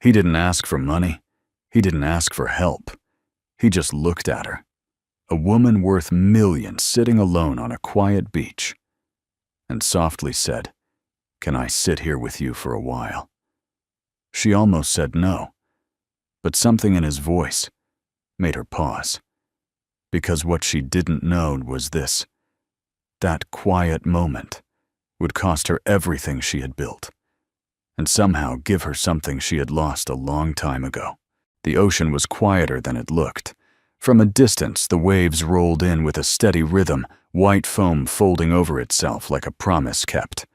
He didn't ask for money. He didn't ask for help. He just looked at her. A woman worth millions sitting alone on a quiet beach, and softly said, "Can I sit here with you for a while?" She almost said no, but something in his voice made her pause, because what she didn't know was this: that quiet moment would cost her everything she had built, and somehow give her something she had lost a long time ago. The ocean was quieter than it looked. From a distance, the waves rolled in with a steady rhythm, white foam folding over itself like a promise kept.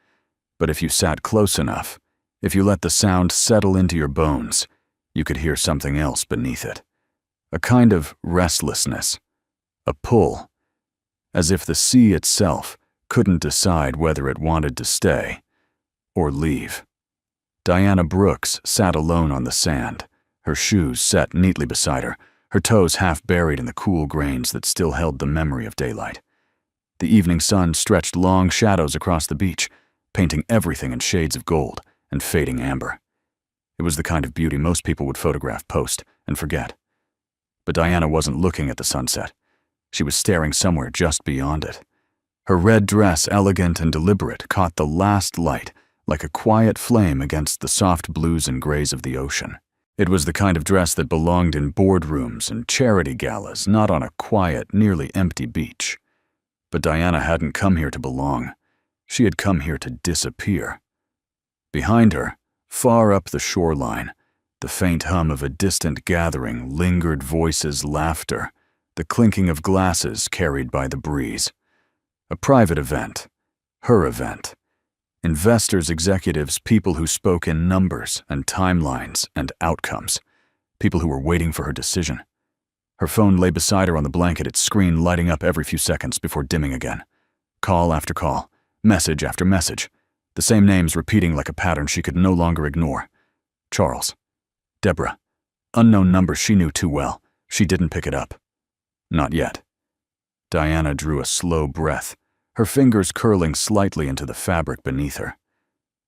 But if you sat close enough, if you let the sound settle into your bones, you could hear something else beneath it. A kind of restlessness, a pull, as if the sea itself couldn't decide whether it wanted to stay or leave. Diana Brooks sat alone on the sand, her shoes set neatly beside her, her toes half buried in the cool grains that still held the memory of daylight. The evening sun stretched long shadows across the beach, painting everything in shades of gold and fading amber. It was the kind of beauty most people would photograph, post, and forget. But Diana wasn't looking at the sunset. She was staring somewhere just beyond it. Her red dress, elegant and deliberate, caught the last light like a quiet flame against the soft blues and grays of the ocean. It was the kind of dress that belonged in boardrooms and charity galas, not on a quiet, nearly empty beach. But Diana hadn't come here to belong. She had come here to disappear. Behind her, far up the shoreline, the faint hum of a distant gathering, lingered voices, laughter, the clinking of glasses carried by the breeze. A private event, her event. Investors, executives, people who spoke in numbers and timelines and outcomes, people who were waiting for her decision. Her phone lay beside her on the blanket, its screen lighting up every few seconds before dimming again. Call after call, message after message, the same names repeating like a pattern she could no longer ignore. Charles, Deborah, unknown numbers she knew too well. She didn't pick it up. Not yet. Diana drew a slow breath, her fingers curling slightly into the fabric beneath her.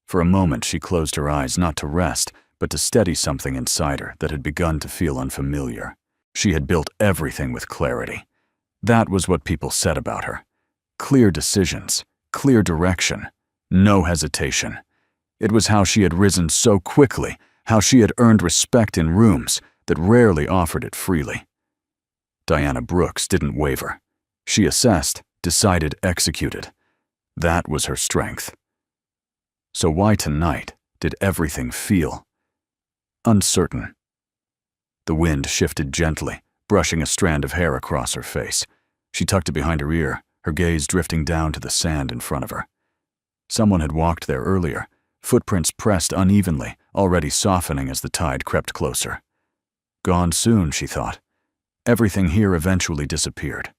For a moment she closed her eyes, not to rest, but to steady something inside her that had begun to feel unfamiliar. She had built everything with clarity. That was what people said about her. Clear decisions, clear direction, no hesitation. It was how she had risen so quickly, how she had earned respect in rooms that rarely offered it freely. Diana Brooks didn't waver. She assessed, decided, executed. That was her strength. So why tonight did everything feel uncertain? The wind shifted gently, brushing a strand of hair across her face. She tucked it behind her ear, her gaze drifting down to the sand in front of her. Someone had walked there earlier, footprints pressed unevenly, already softening as the tide crept closer. Gone soon, she thought. Everything here eventually disappeared.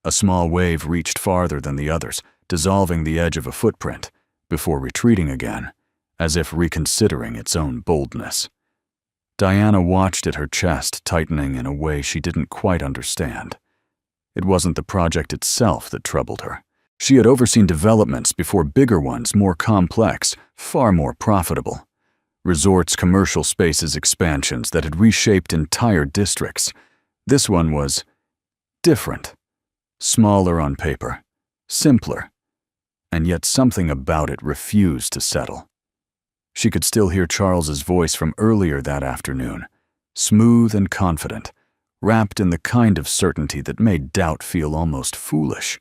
A small wave reached farther than the others, dissolving the edge of a footprint, before retreating again, as if reconsidering its own boldness. Diana watched at her chest tightening in a way she didn't quite understand. It wasn't the project itself that troubled her. She had overseen developments before, bigger ones, more complex, far more profitable. Resorts, commercial spaces, expansions that had reshaped entire districts. This one was different. Smaller on paper, simpler, and yet something about it refused to settle. She could still hear Charles's voice from earlier that afternoon, smooth and confident, wrapped in the kind of certainty that made doubt feel almost foolish.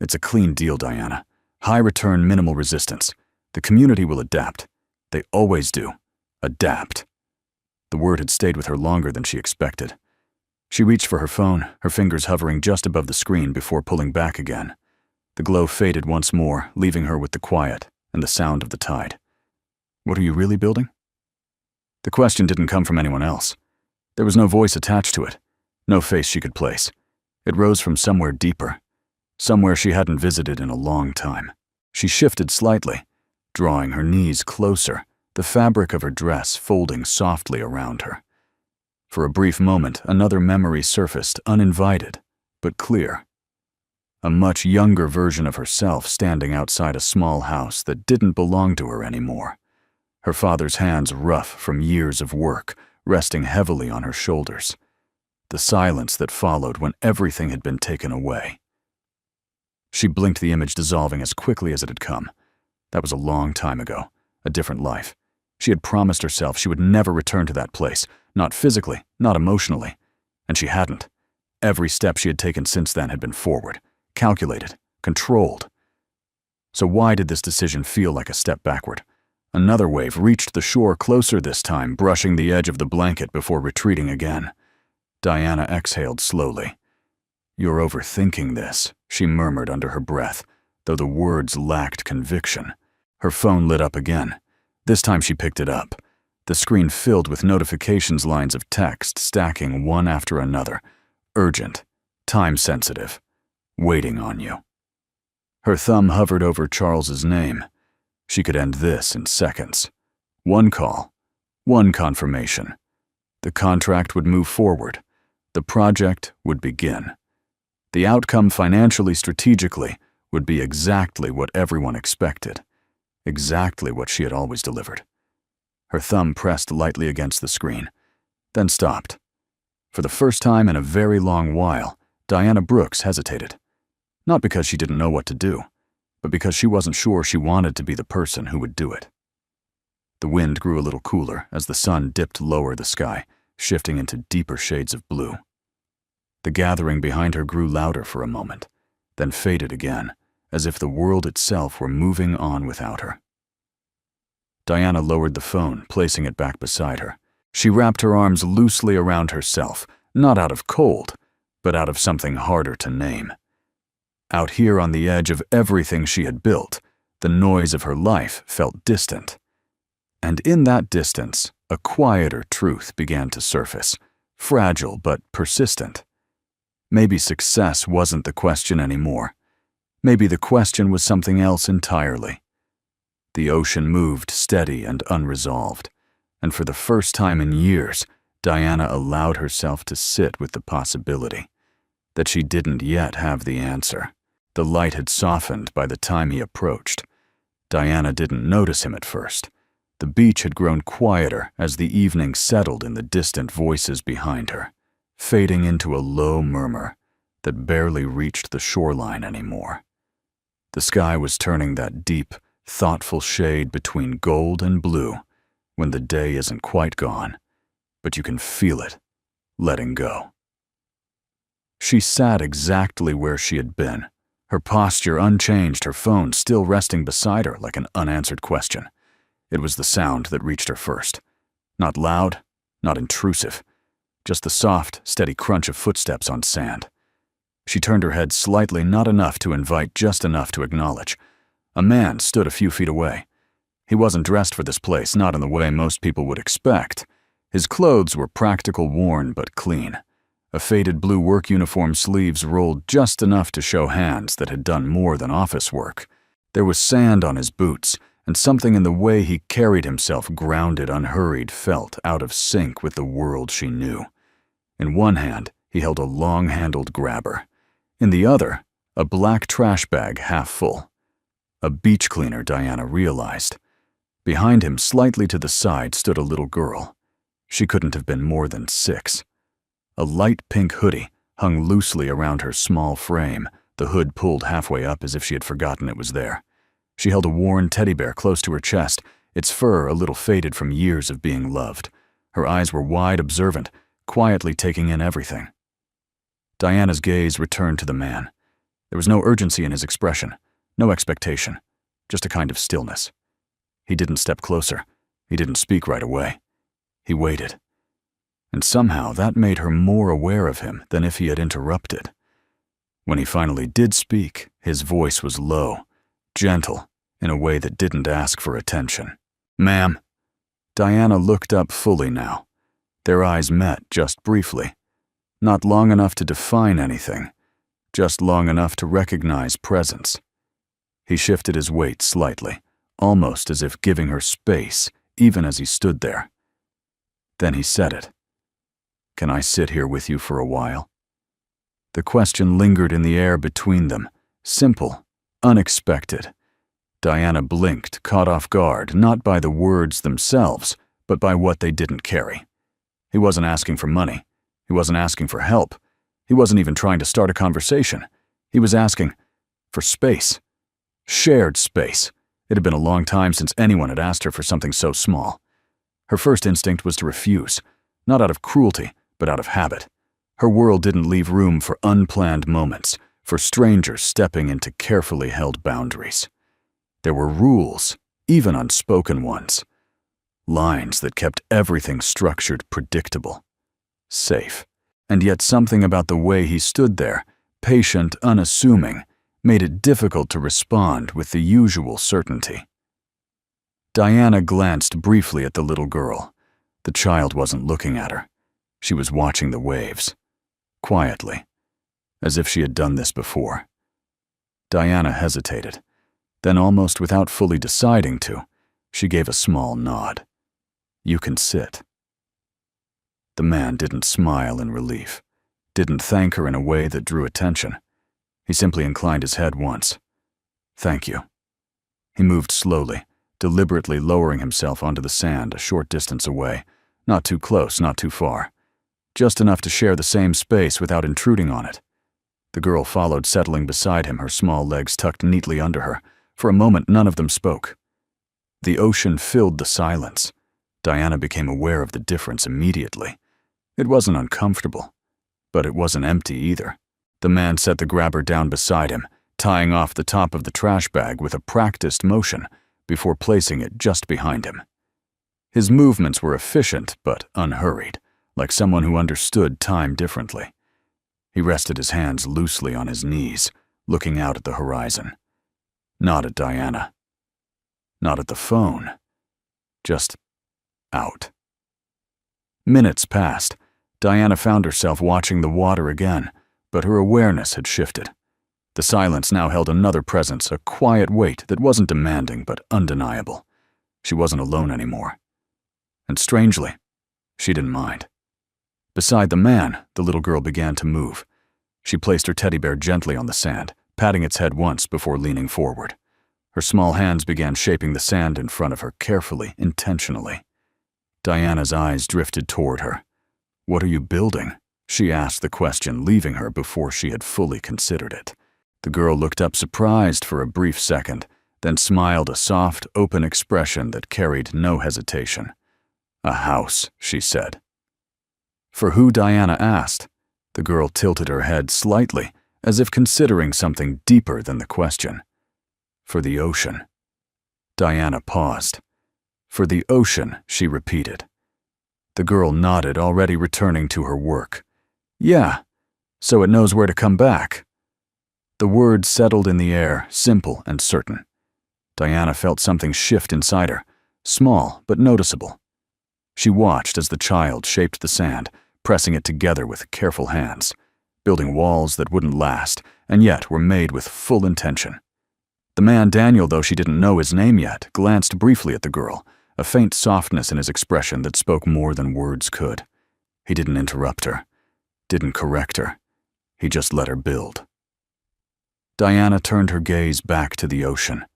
It's a clean deal, Diana. High return, minimal resistance. The community will adapt. They always do. Adapt. The word had stayed with her longer than she expected. She reached for her phone, her fingers hovering just above the screen before pulling back again. The glow faded once more, leaving her with the quiet and the sound of the tide. What are you really building? The question didn't come from anyone else. There was no voice attached to it, no face she could place. It rose from somewhere deeper, somewhere she hadn't visited in a long time. She shifted slightly, drawing her knees closer, the fabric of her dress folding softly around her. For a brief moment, another memory surfaced, uninvited, but clear. A much younger version of herself standing outside a small house that didn't belong to her anymore. her father's hands rough from years of work, resting heavily on her shoulders. The silence that followed when everything had been taken away. She blinked, the image dissolving as quickly as it had come. That was a long time ago, a different life. She had promised herself she would never return to that place, not physically, not emotionally. And she hadn't. Every step she had taken since then had been forward, calculated, controlled. So why did this decision feel like a step backward? Another wave reached the shore, closer this time, brushing the edge of the blanket before retreating again. Diana exhaled slowly. "You're overthinking this," she murmured under her breath, though the words lacked conviction. Her phone lit up again. This time she picked it up. The screen filled with notifications, lines of text stacking one after another. Urgent, time-sensitive, waiting on you. Her thumb hovered over Charles's name. She could end this in seconds. One call, one confirmation. The contract would move forward. The project would begin. The outcome, financially, strategically, would be exactly what everyone expected. Exactly what she had always delivered. Her thumb pressed lightly against the screen, then stopped. For the first time in a very long while, Diana Brooks hesitated. Not because she didn't know what to do, but because she wasn't sure she wanted to be the person who would do it. The wind grew a little cooler as the sun dipped lower the sky, shifting into deeper shades of blue. The gathering behind her grew louder for a moment, then faded again, as if the world itself were moving on without her. Diana lowered the phone, placing it back beside her. She wrapped her arms loosely around herself, not out of cold, but out of something harder to name. Out here on the edge of everything she had built, the noise of her life felt distant. And in that distance, a quieter truth began to surface, fragile but persistent. Maybe success wasn't the question anymore. Maybe the question was something else entirely. The ocean moved steady and unresolved, and for the first time in years, Diana allowed herself to sit with the possibility that she didn't yet have the answer. The light had softened by the time he approached. Diana didn't notice him at first. The beach had grown quieter as the evening settled in the distant voices behind her, fading into a low murmur that barely reached the shoreline anymore. The sky was turning that deep, thoughtful shade between gold and blue when the day isn't quite gone, but you can feel it letting go. She sat exactly where she had been, her posture unchanged, her phone still resting beside her like an unanswered question. It was the sound that reached her first. Not loud, not intrusive, just the soft, steady crunch of footsteps on sand. She turned her head slightly, not enough to invite, just enough to acknowledge. A man stood a few feet away. He wasn't dressed for this place, not in the way most people would expect. His clothes were practical, worn but clean. A faded blue work uniform, sleeves rolled just enough to show hands that had done more than office work. There was sand on his boots, and something in the way he carried himself, grounded, unhurried, felt out of sync with the world she knew. In one hand, he held a long-handled grabber. In the other, a black trash bag half full. A beach cleaner, Diana realized. Behind him, slightly to the side, stood a little girl. She couldn't have been more than 6. A light pink hoodie hung loosely around her small frame, the hood pulled halfway up as if she had forgotten it was there. She held a worn teddy bear close to her chest, its fur a little faded from years of being loved. Her eyes were wide, observant, quietly taking in everything. Diana's gaze returned to the man. There was no urgency in his expression, no expectation, just a kind of stillness. He didn't step closer. He didn't speak right away. He waited. And somehow that made her more aware of him than if he had interrupted. When he finally did speak, his voice was low, gentle, in a way that didn't ask for attention. "Ma'am." Diana looked up fully now. Their eyes met just briefly. Not long enough to define anything, just long enough to recognize presence. He shifted his weight slightly, almost as if giving her space, even as he stood there. Then he said it. "Can I sit here with you for a while?" The question lingered in the air between them, simple, unexpected. Diana blinked, caught off guard, not by the words themselves, but by what they didn't carry. He wasn't asking for money. He wasn't asking for help. He wasn't even trying to start a conversation. He was asking for space. Shared space. It had been a long time since anyone had asked her for something so small. Her first instinct was to refuse, not out of cruelty, but out of habit. Her world didn't leave room for unplanned moments, for strangers stepping into carefully held boundaries. There were rules, even unspoken ones. Lines that kept everything structured, predictable, safe. And yet something about the way he stood there, patient, unassuming, made it difficult to respond with the usual certainty. Diana glanced briefly at the little girl. The child wasn't looking at her. She was watching the waves, quietly, as if she had done this before. Diana hesitated. Then, almost without fully deciding to, she gave a small nod. "You can sit." The man didn't smile in relief, didn't thank her in a way that drew attention. He simply inclined his head once. "Thank you." He moved slowly, deliberately lowering himself onto the sand a short distance away, not too close, not too far, just enough to share the same space without intruding on it. The girl followed, settling beside him, her small legs tucked neatly under her. For a moment, none of them spoke. The ocean filled the silence. Diana became aware of the difference immediately. It wasn't uncomfortable, but it wasn't empty either. The man set the grabber down beside him, tying off the top of the trash bag with a practiced motion before placing it just behind him. His movements were efficient but unhurried, like someone who understood time differently. He rested his hands loosely on his knees, looking out at the horizon. Not at Diana. Not at the phone. Just out. Minutes passed. Diana found herself watching the water again, but her awareness had shifted. The silence now held another presence, a quiet weight that wasn't demanding but undeniable. She wasn't alone anymore. And strangely, she didn't mind. Beside the man, the little girl began to move. She placed her teddy bear gently on the sand, patting its head once before leaning forward. Her small hands began shaping the sand in front of her carefully, intentionally. Diana's eyes drifted toward her. "What are you building?" She asked the question, leaving her before she had fully considered it. The girl looked up surprised for a brief second, then smiled a soft, open expression that carried no hesitation. "A house," she said. For who, Diana asked. The girl tilted her head slightly, as if considering something deeper than the question. "For the ocean." Diana paused. "For the ocean," she repeated. The girl nodded, already returning to her work. "Yeah, so it knows where to come back." The words settled in the air, simple and certain. Diana felt something shift inside her, small but noticeable. She watched as the child shaped the sand, pressing it together with careful hands, building walls that wouldn't last, and yet were made with full intention. The man, Daniel, though she didn't know his name yet, glanced briefly at the girl, a faint softness in his expression that spoke more than words could. He didn't interrupt her, didn't correct her. He just let her build. Diana turned her gaze back to the ocean.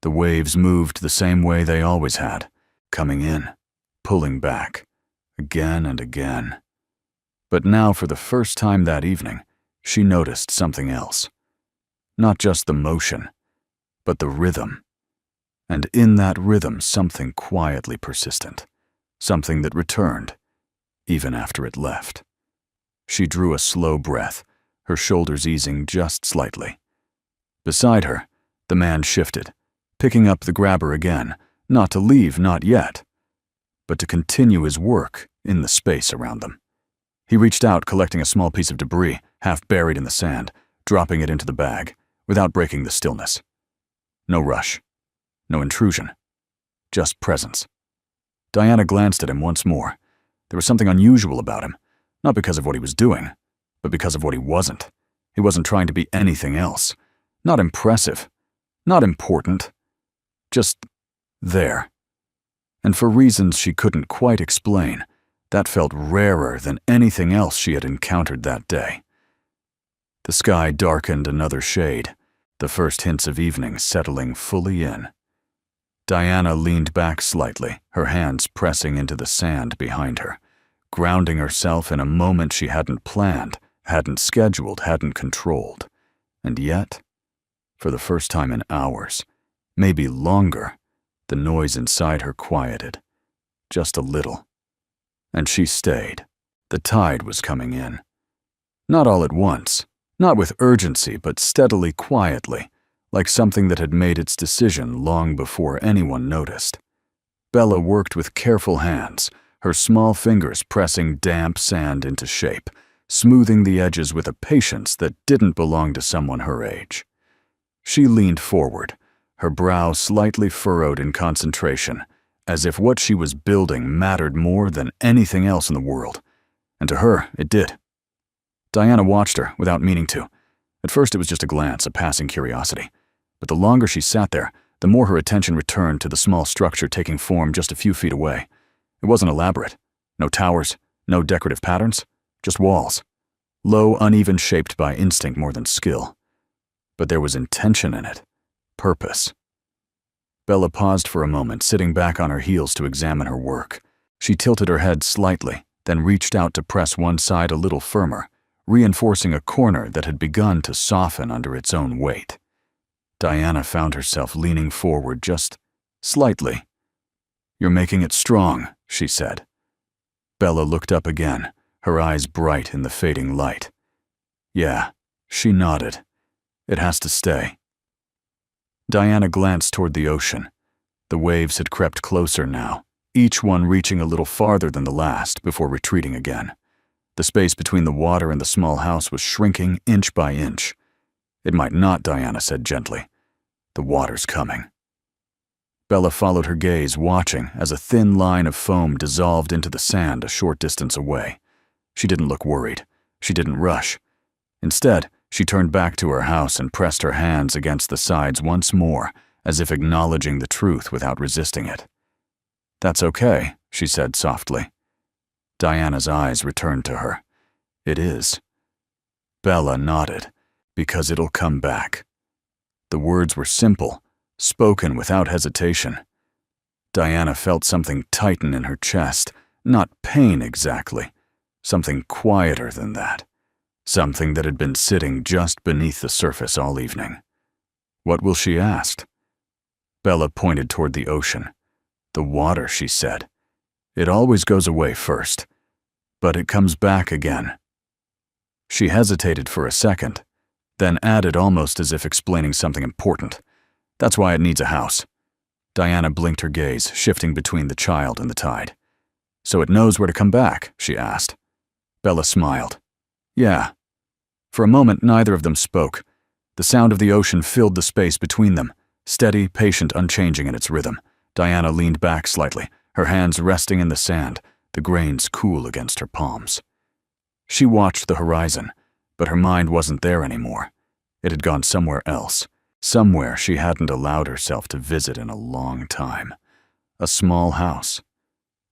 The waves moved the same way they always had, coming in, pulling back, again and again. But now, for the first time that evening, she noticed something else. Not just the motion, but the rhythm. And in that rhythm, something quietly persistent, something that returned, even after it left. She drew a slow breath, her shoulders easing just slightly. Beside her, the man shifted, picking up the grabber again, not to leave, not yet, but to continue his work in the space around them. He reached out, collecting a small piece of debris, half buried in the sand, dropping it into the bag, without breaking the stillness. No rush, no intrusion, just presence. Diana glanced at him once more. There was something unusual about him, not because of what he was doing, but because of what he wasn't. He wasn't trying to be anything else. Not impressive, not important, just there. And for reasons she couldn't quite explain, that felt rarer than anything else she had encountered that day. The sky darkened another shade. The the first hints of evening settling fully in. Diana leaned back slightly, her hands pressing into the sand behind her, grounding herself in a moment she hadn't planned, hadn't scheduled, hadn't controlled. And yet, for the first time in hours, maybe longer, the noise inside her quieted. Just a little. And she stayed. The tide was coming in. Not all at once, not with urgency, but steadily, quietly, like something that had made its decision long before anyone noticed. Bella worked with careful hands, her small fingers pressing damp sand into shape, smoothing the edges with a patience that didn't belong to someone her age. She leaned forward, her brow slightly furrowed in concentration, as if what she was building mattered more than anything else in the world. And to her, it did. Diana watched her without meaning to. At first it was just a glance, a passing curiosity. But the longer she sat there, the more her attention returned to the small structure taking form just a few feet away. It wasn't elaborate. No towers, no decorative patterns, just walls. Low, uneven, shaped by instinct more than skill. But there was intention in it. Purpose. Bella paused for a moment, sitting back on her heels to examine her work. She tilted her head slightly, then reached out to press one side a little firmer, reinforcing a corner that had begun to soften under its own weight. Diana found herself leaning forward just slightly. "You're making it strong," she said. Bella looked up again, her eyes bright in the fading light. "Yeah," she nodded. "It has to stay." Diana glanced toward the ocean. The waves had crept closer now, each one reaching a little farther than the last before retreating again. The space between the water and the small house was shrinking inch by inch. "It might not," Diana said gently. "The water's coming." Bella followed her gaze, watching as a thin line of foam dissolved into the sand a short distance away. She didn't look worried. She didn't rush. Instead, she turned back to her house and pressed her hands against the sides once more, as if acknowledging the truth without resisting it. "That's okay," she said softly. Diana's eyes returned to her. "It is." Bella nodded. "Because it'll come back." The words were simple, spoken without hesitation. Diana felt something tighten in her chest, not pain exactly, something quieter than that, something that had been sitting just beneath the surface all evening. "What will she ask?" Bella pointed toward the ocean. "The water," she said. "It always goes away first, but it comes back again." She hesitated for a second, then added almost as if explaining something important. "That's why it needs a house." Diana blinked her gaze, shifting between the child and the tide. "So it knows where to come back?" she asked. Bella smiled. "Yeah." For a moment, neither of them spoke. The sound of the ocean filled the space between them, steady, patient, unchanging in its rhythm. Diana leaned back slightly, her hands resting in the sand, the grains cool against her palms. She watched the horizon, but her mind wasn't there anymore. It had gone somewhere else, somewhere she hadn't allowed herself to visit in a long time. A small house.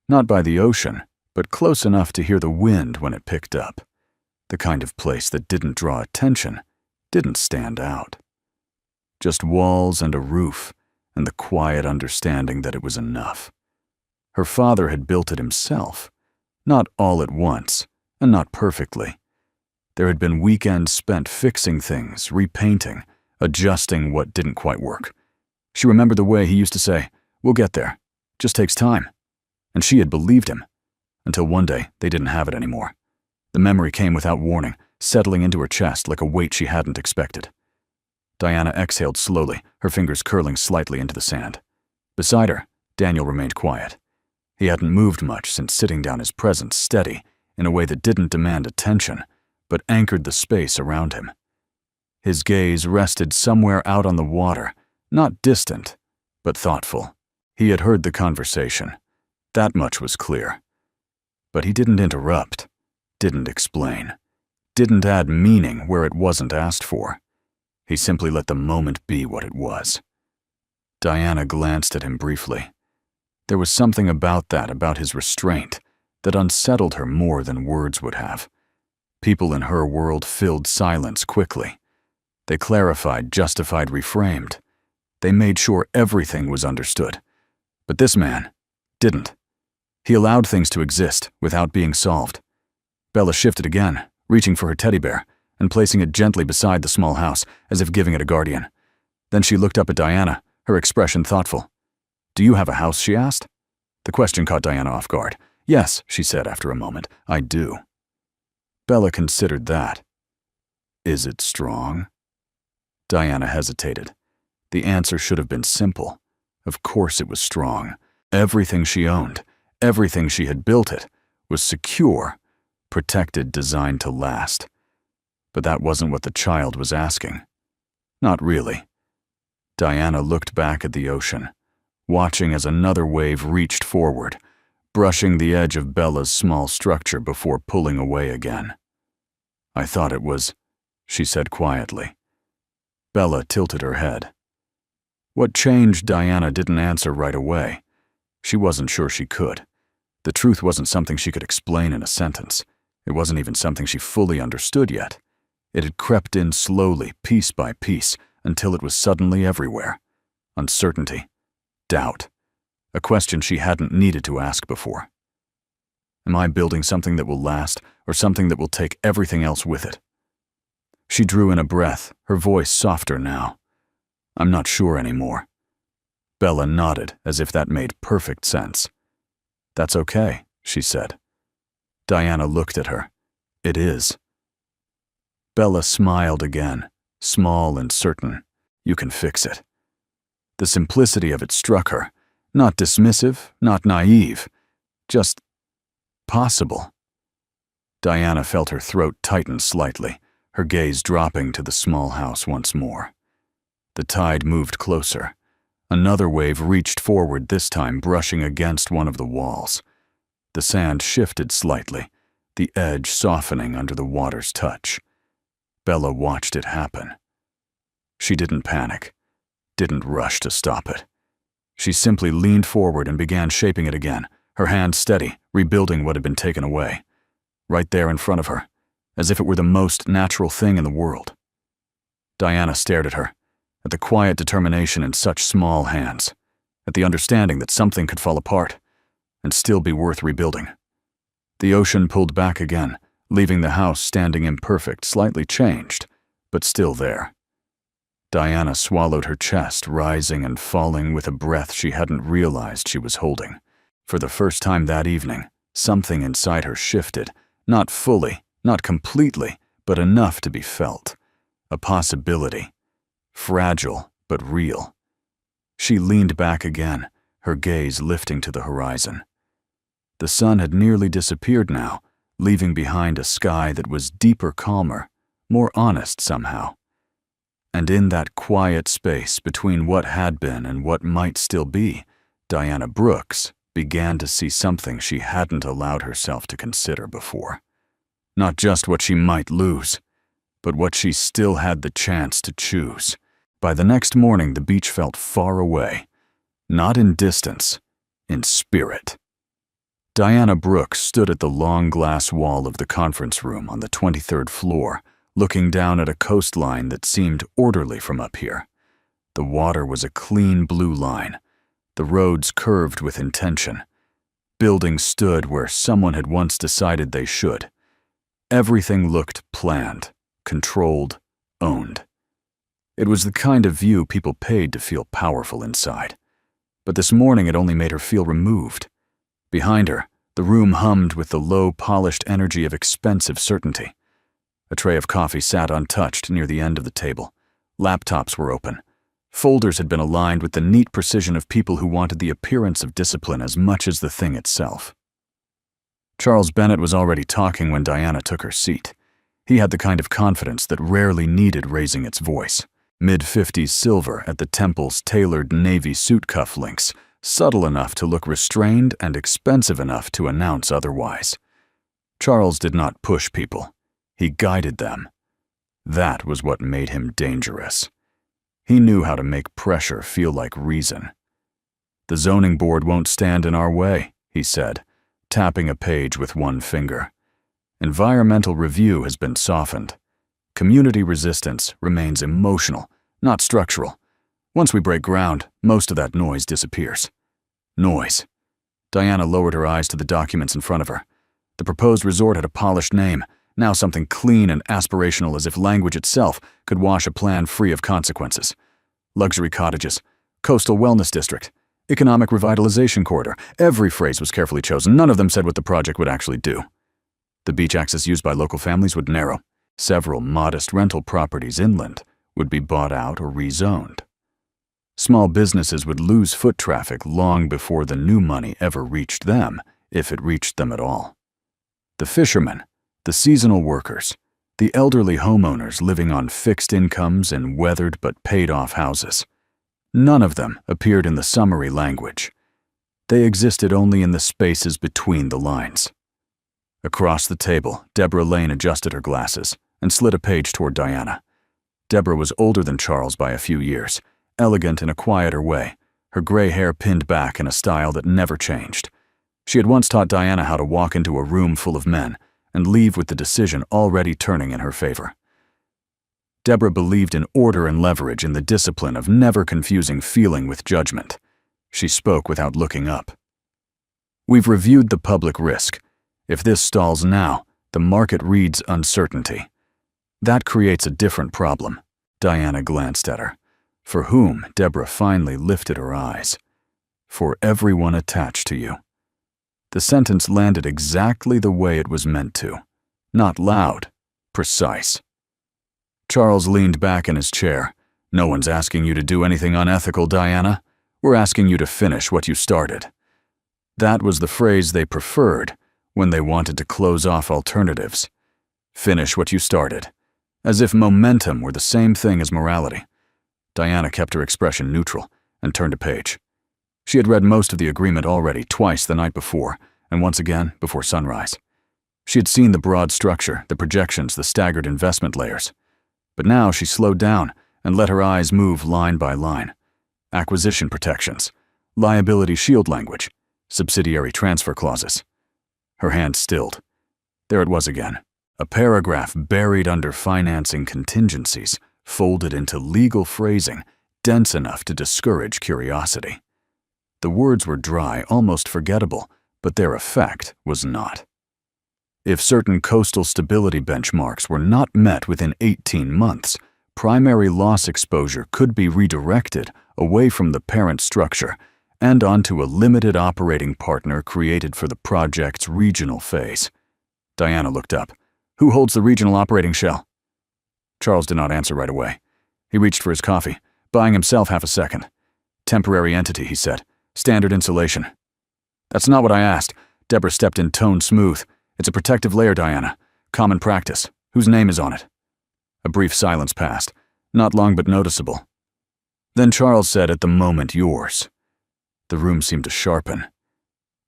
Not by the ocean, but close enough to hear the wind when it picked up. The kind of place that didn't draw attention, didn't stand out. Just walls and a roof, and the quiet understanding that it was enough. Her father had built it himself, not all at once, and not perfectly. There had been weekends spent fixing things, repainting, adjusting what didn't quite work. She remembered the way he used to say, "We'll get there. Just takes time." And she had believed him, until one day they didn't have it anymore. The memory came without warning, settling into her chest like a weight she hadn't expected. Diana exhaled slowly, her fingers curling slightly into the sand. Beside her, Daniel remained quiet. He hadn't moved much since sitting down, his presence steady, in a way that didn't demand attention, but anchored the space around him. His gaze rested somewhere out on the water, not distant, but thoughtful. He had heard the conversation. That much was clear. But he didn't interrupt, didn't explain, didn't add meaning where it wasn't asked for. He simply let the moment be what it was. Diana glanced at him briefly. There was something about his restraint, that unsettled her more than words would have. People in her world filled silence quickly. They clarified, justified, reframed. They made sure everything was understood. But this man didn't. He allowed things to exist without being solved. Bella shifted again, reaching for her teddy bear and placing it gently beside the small house, as if giving it a guardian. Then she looked up at Diana, her expression thoughtful. "Do you have a house?" she asked. The question caught Diana off guard. "Yes," she said after a moment, "I do." Bella considered that. "Is it strong?" Diana hesitated. The answer should have been simple. Of course it was strong. Everything she owned, everything she had built it, was secure, protected, designed to last. But that wasn't what the child was asking. Not really. Diana looked back at the ocean, watching as another wave reached forward, brushing the edge of Bella's small structure before pulling away again. "I thought it was," she said quietly. Bella tilted her head. What changed, Diana didn't answer right away. She wasn't sure she could. The truth wasn't something she could explain in a sentence. It wasn't even something she fully understood yet. It had crept in slowly, piece by piece, until it was suddenly everywhere. Uncertainty. Doubt. A question she hadn't needed to ask before. Am I building something that will last, or something that will take everything else with it? She drew in a breath, her voice softer now. I'm not sure anymore. Bella nodded, as if that made perfect sense. That's okay, she said. Diana looked at her. It is. Bella smiled again, small and certain. You can fix it. The simplicity of it struck her. Not dismissive, not naive. Just possible. Diana felt her throat tighten slightly, her gaze dropping to the small house once more. The tide moved closer. Another wave reached forward, this time brushing against one of the walls. The sand shifted slightly, the edge softening under the water's touch. Bella watched it happen. She didn't panic, didn't rush to stop it. She simply leaned forward and began shaping it again, her hand steady, rebuilding what had been taken away. Right there in front of her, as if it were the most natural thing in the world. Diana stared at her, at the quiet determination in such small hands, at the understanding that something could fall apart and still be worth rebuilding. The ocean pulled back again, leaving the house standing imperfect, slightly changed, but still there. Diana swallowed her chest, rising and falling with a breath she hadn't realized she was holding. For the first time that evening, something inside her shifted, not fully, not completely, but enough to be felt. A possibility. Fragile, but real. She leaned back again, her gaze lifting to the horizon. The sun had nearly disappeared now, leaving behind a sky that was deeper, calmer, more honest somehow. And in that quiet space between what had been and what might still be, Diana Brooks began to see something she hadn't allowed herself to consider before. Not just what she might lose, but what she still had the chance to choose. By the next morning, the beach felt far away. Not in distance, in spirit. Diana Brooks stood at the long glass wall of the conference room on the 23rd floor, looking down at a coastline that seemed orderly from up here. The water was a clean blue line. The roads curved with intention. Buildings stood where someone had once decided they should. Everything looked planned, controlled, owned. It was the kind of view people paid to feel powerful inside. But this morning it only made her feel removed. Behind her, the room hummed with the low, polished energy of expensive certainty. A tray of coffee sat untouched near the end of the table. Laptops were open. Folders had been aligned with the neat precision of people who wanted the appearance of discipline as much as the thing itself. Charles Bennett was already talking when Diana took her seat. He had the kind of confidence that rarely needed raising its voice. Mid-50s silver at the temples, tailored navy suit cufflinks, subtle enough to look restrained and expensive enough to announce otherwise. Charles did not push people. He guided them. That was what made him dangerous. He knew how to make pressure feel like reason. The zoning board won't stand in our way, he said, tapping a page with one finger. Environmental review has been softened. Community resistance remains emotional, not structural. Once we break ground, most of that noise disappears. Noise. Diana lowered her eyes to the documents in front of her. The proposed resort had a polished name, now something clean and aspirational, as if language itself could wash a plan free of consequences. Luxury cottages, coastal wellness district, economic revitalization corridor. Every phrase was carefully chosen. None of them said what the project would actually do. The beach access used by local families would narrow. Several modest rental properties inland would be bought out or rezoned. Small businesses would lose foot traffic long before the new money ever reached them, if it reached them at all. The fishermen, the seasonal workers, the elderly homeowners living on fixed incomes in weathered but paid-off houses. None of them appeared in the summary language. They existed only in the spaces between the lines. Across the table, Deborah Lane adjusted her glasses and slid a page toward Diana. Deborah was older than Charles by a few years, elegant in a quieter way, her gray hair pinned back in a style that never changed. She had once taught Diana how to walk into a room full of men and leave with the decision already turning in her favor. Deborah believed in order and leverage, in the discipline of never confusing feeling with judgment. She spoke without looking up. "We've reviewed the public risk. If this stalls now, the market reads uncertainty. That creates a different problem." Diana glanced at her. For whom? Deborah finally lifted her eyes. "For everyone attached to you." The sentence landed exactly the way it was meant to. Not loud, precise. Charles leaned back in his chair. "No one's asking you to do anything unethical, Diana. We're asking you to finish what you started." That was the phrase they preferred when they wanted to close off alternatives. Finish what you started. As if momentum were the same thing as morality. Diana kept her expression neutral and turned a page. She had read most of the agreement already, twice the night before, and once again before sunrise. She had seen the broad structure, the projections, the staggered investment layers. But now she slowed down and let her eyes move line by line. Acquisition protections, liability shield language, subsidiary transfer clauses. Her hand stilled. There it was again. A paragraph buried under financing contingencies, folded into legal phrasing dense enough to discourage curiosity. The words were dry, almost forgettable, but their effect was not. If certain coastal stability benchmarks were not met within 18 months, primary loss exposure could be redirected away from the parent structure and onto a limited operating partner created for the project's regional phase. Diana looked up. "Who holds the regional operating shell?" Charles did not answer right away. He reached for his coffee, buying himself half a second. "Temporary entity," he said. "Standard insulation." "That's not what I asked." Deborah stepped in, tone smooth. "It's a protective layer, Diana. Common practice. Whose name is on it?" A brief silence passed, not long but noticeable. Then Charles said, "At the moment, yours." The room seemed to sharpen.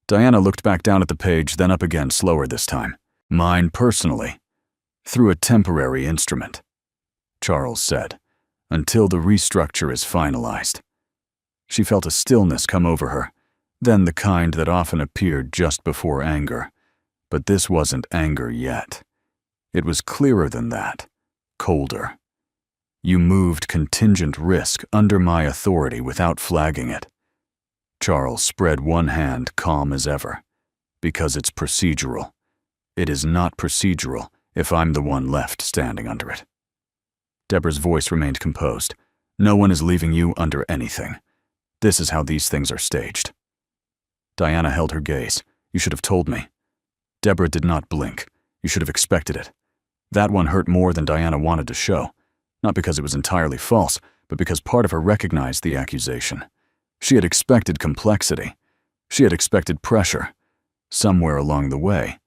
Diana looked back down at the page, then up again, slower this time. "Mine personally. Through a temporary instrument," Charles said, "until the restructure is finalized." She felt a stillness come over her, then the kind that often appeared just before anger. But this wasn't anger yet. It was clearer than that, colder. "You moved contingent risk under my authority without flagging it." Charles spread one hand, calm as ever. "Because it's procedural. It is not procedural if I'm the one left standing under it." Deborah's voice remained composed. "No one is leaving you under anything. This is how these things are staged." Diana held her gaze. "You should have told me." Deborah did not blink. "You should have expected it." That one hurt more than Diana wanted to show. Not because it was entirely false, but because part of her recognized the accusation. She had expected complexity. She had expected pressure. Somewhere along the way,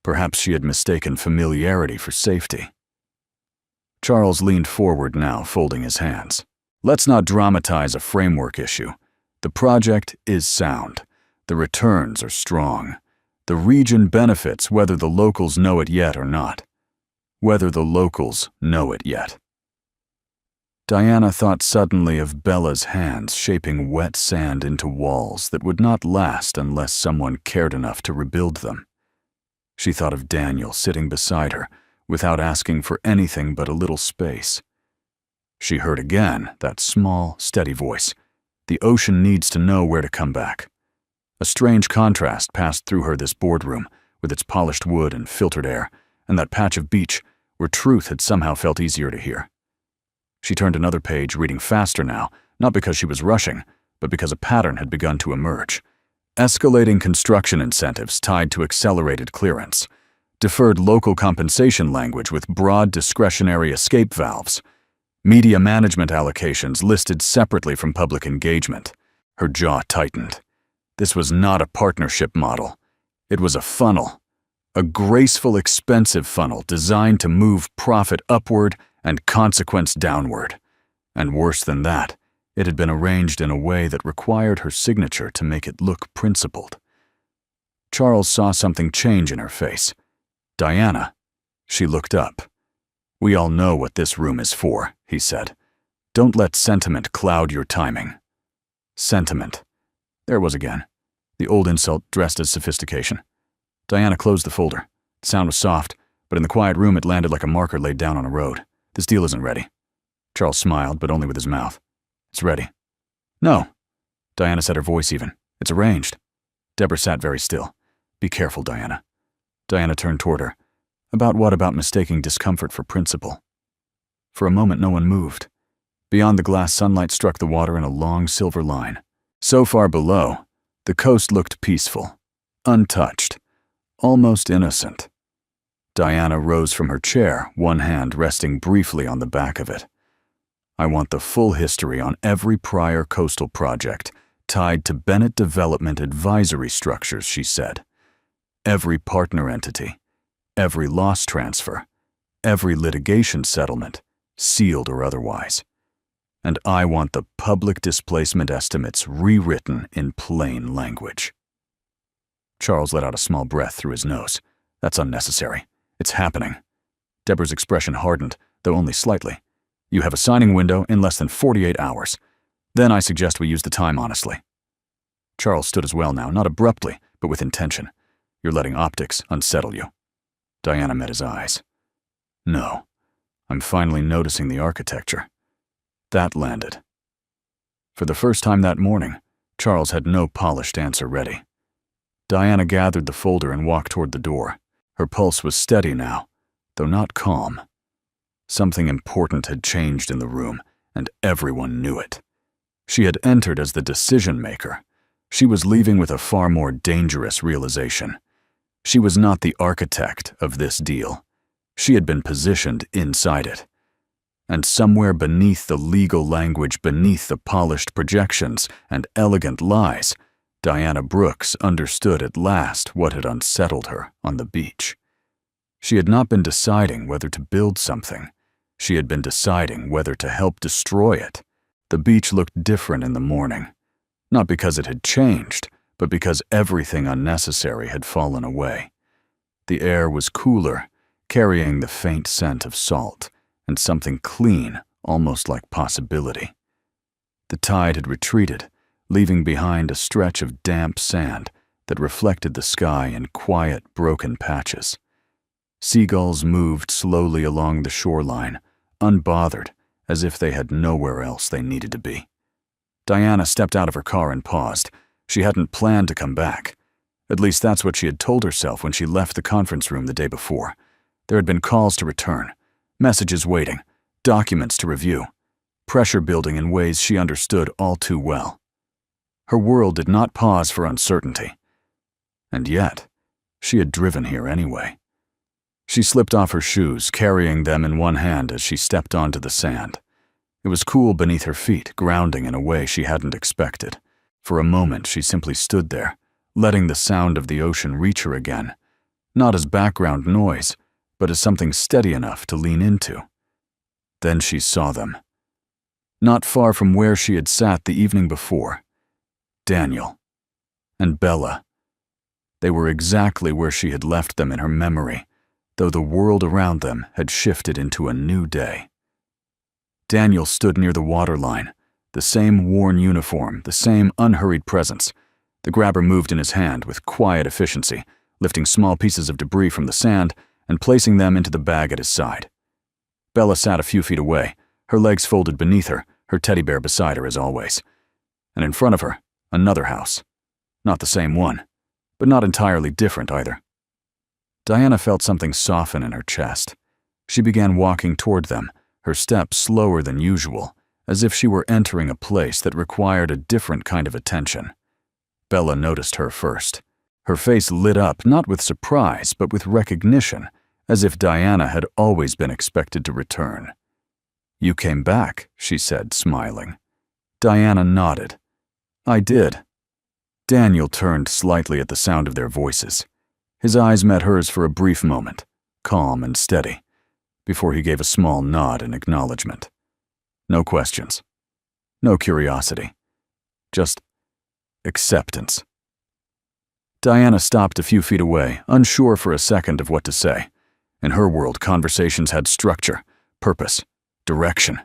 perhaps she had mistaken familiarity for safety. Charles leaned forward now, folding his hands. "Let's not dramatize a framework issue. The project is sound. The returns are strong. The region benefits whether the locals know it yet or not. Whether the locals know it yet." Diana thought suddenly of Bella's hands shaping wet sand into walls that would not last unless someone cared enough to rebuild them. She thought of Daniel sitting beside her, without asking for anything but a little space. She heard again that small, steady voice. The ocean needs to know where to come back. A strange contrast passed through her this boardroom, with its polished wood and filtered air, and that patch of beach where truth had somehow felt easier to hear. She turned another page, reading faster now, not because she was rushing, but because a pattern had begun to emerge. Escalating construction incentives tied to accelerated clearance, deferred local compensation language with broad discretionary escape valves, media management allocations listed separately from public engagement. Her jaw tightened. This was not a partnership model. It was a funnel. A graceful, expensive funnel designed to move profit upward and consequence downward. And worse than that, it had been arranged in a way that required her signature to make it look principled. Charles saw something change in her face. Diana. She looked up. "We all know what this room is for," he said. "Don't let sentiment cloud your timing." Sentiment. There it was again. The old insult dressed as sophistication. Diana closed the folder. The sound was soft, but in the quiet room it landed like a marker laid down on a road. "This deal isn't ready." Charles smiled, but only with his mouth. "It's ready." "No." Diana said, her voice even. "It's arranged." Deborah sat very still. "Be careful, Diana." Diana turned toward her. "About what about mistaking discomfort for principle?" For a moment no one moved. Beyond the glass, sunlight struck the water in a long silver line. So far below, the coast looked peaceful, untouched, almost innocent. Diana rose from her chair, one hand resting briefly on the back of it. "I want the full history on every prior coastal project tied to Bennett Development Advisory Structures," she said. "Every partner entity, every loss transfer, every litigation settlement, sealed or otherwise. And I want the public displacement estimates rewritten in plain language." Charles let out a small breath through his nose. "That's unnecessary. It's happening." Deborah's expression hardened, though only slightly. "You have a signing window in less than 48 hours. Then I suggest we use the time honestly." Charles stood as well now, not abruptly, but with intention. "You're letting optics unsettle you." Diana met his eyes. "No, I'm finally noticing the architecture." That landed. For the first time that morning, Charles had no polished answer ready. Diana gathered the folder and walked toward the door. Her pulse was steady now, though not calm. Something important had changed in the room, and everyone knew it. She had entered as the decision-maker. She was leaving with a far more dangerous realization. She was not the architect of this deal. She had been positioned inside it. And somewhere beneath the legal language, beneath the polished projections and elegant lies, Diana Brooks understood at last what had unsettled her on the beach. She had not been deciding whether to build something. She had been deciding whether to help destroy it. The beach looked different in the morning, not because it had changed, but because everything unnecessary had fallen away. The air was cooler, carrying the faint scent of salt, and something clean, almost like possibility. The tide had retreated, leaving behind a stretch of damp sand that reflected the sky in quiet, broken patches. Seagulls moved slowly along the shoreline, unbothered, as if they had nowhere else they needed to be. Diana stepped out of her car and paused. She hadn't planned to come back. At least that's what she had told herself when she left the conference room the day before. There had been calls to return, messages waiting, documents to review, pressure building in ways she understood all too well. Her world did not pause for uncertainty. And yet, she had driven here anyway. She slipped off her shoes, carrying them in one hand as she stepped onto the sand. It was cool beneath her feet, grounding in a way she hadn't expected. For a moment, she simply stood there, letting the sound of the ocean reach her again, not as background noise, but as something steady enough to lean into. Then she saw them. Not far from where she had sat the evening before. Daniel and Bella. They were exactly where she had left them in her memory, though the world around them had shifted into a new day. Daniel stood near the waterline, the same worn uniform, the same unhurried presence. The grabber moved in his hand with quiet efficiency, lifting small pieces of debris from the sand and placing them into the bag at his side. Bella sat a few feet away, her legs folded beneath her, her teddy bear beside her as always. And in front of her, another house. Not the same one, but not entirely different either. Diana felt something soften in her chest. She began walking toward them, her steps slower than usual, as if she were entering a place that required a different kind of attention. Bella noticed her first. Her face lit up not with surprise, but with recognition, as if Diana had always been expected to return. "You came back," she said, smiling. Diana nodded. "I did." Daniel turned slightly at the sound of their voices. His eyes met hers for a brief moment, calm and steady, before he gave a small nod in acknowledgement. No questions. No curiosity. Just acceptance. Diana stopped a few feet away, unsure for a second of what to say. In her world, conversations had structure, purpose, direction.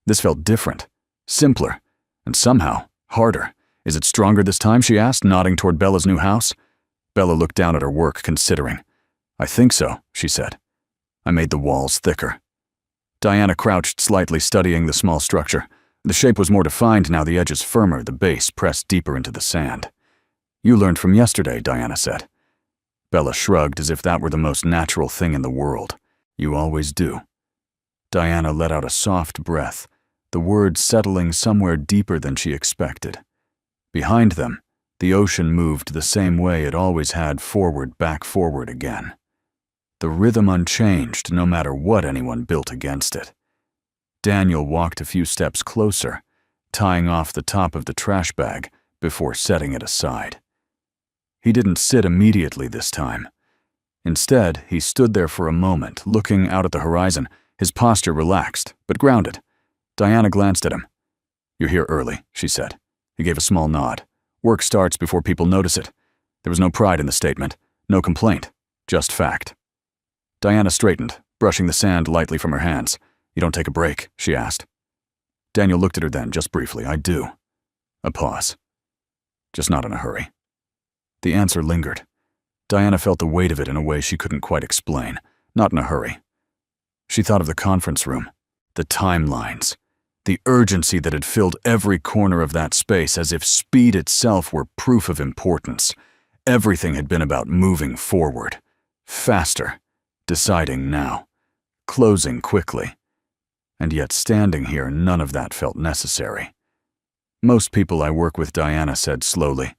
This felt different, simpler, and somehow harder. "Is it stronger this time?" she asked, nodding toward Bella's new house. Bella looked down at her work, considering. "I think so," she said. "I made the walls thicker." Diana crouched slightly, studying the small structure. The shape was more defined now, the edges firmer, the base pressed deeper into the sand. "You learned from yesterday," Diana said. Bella shrugged as if that were the most natural thing in the world. "You always do." Diana let out a soft breath, the words settling somewhere deeper than she expected. Behind them, the ocean moved the same way it always had, forward, back, forward again. The rhythm unchanged, no matter what anyone built against it. Daniel walked a few steps closer, tying off the top of the trash bag before setting it aside. He didn't sit immediately this time. Instead, he stood there for a moment, looking out at the horizon, his posture relaxed, but grounded. Diana glanced at him. "You're here early," she said. He gave a small nod. "Work starts before people notice it." There was no pride in the statement, no complaint, just fact. Diana straightened, brushing the sand lightly from her hands. "You don't take a break?" she asked. Daniel looked at her then, just briefly. "I do." A pause. "Just not in a hurry." The answer lingered. Diana felt the weight of it in a way she couldn't quite explain. Not in a hurry. She thought of the conference room, the timelines, the urgency that had filled every corner of that space, as if speed itself were proof of importance. Everything had been about moving forward, faster, deciding now, closing quickly. And yet standing here, none of that felt necessary. "Most people I work with," Diana said slowly,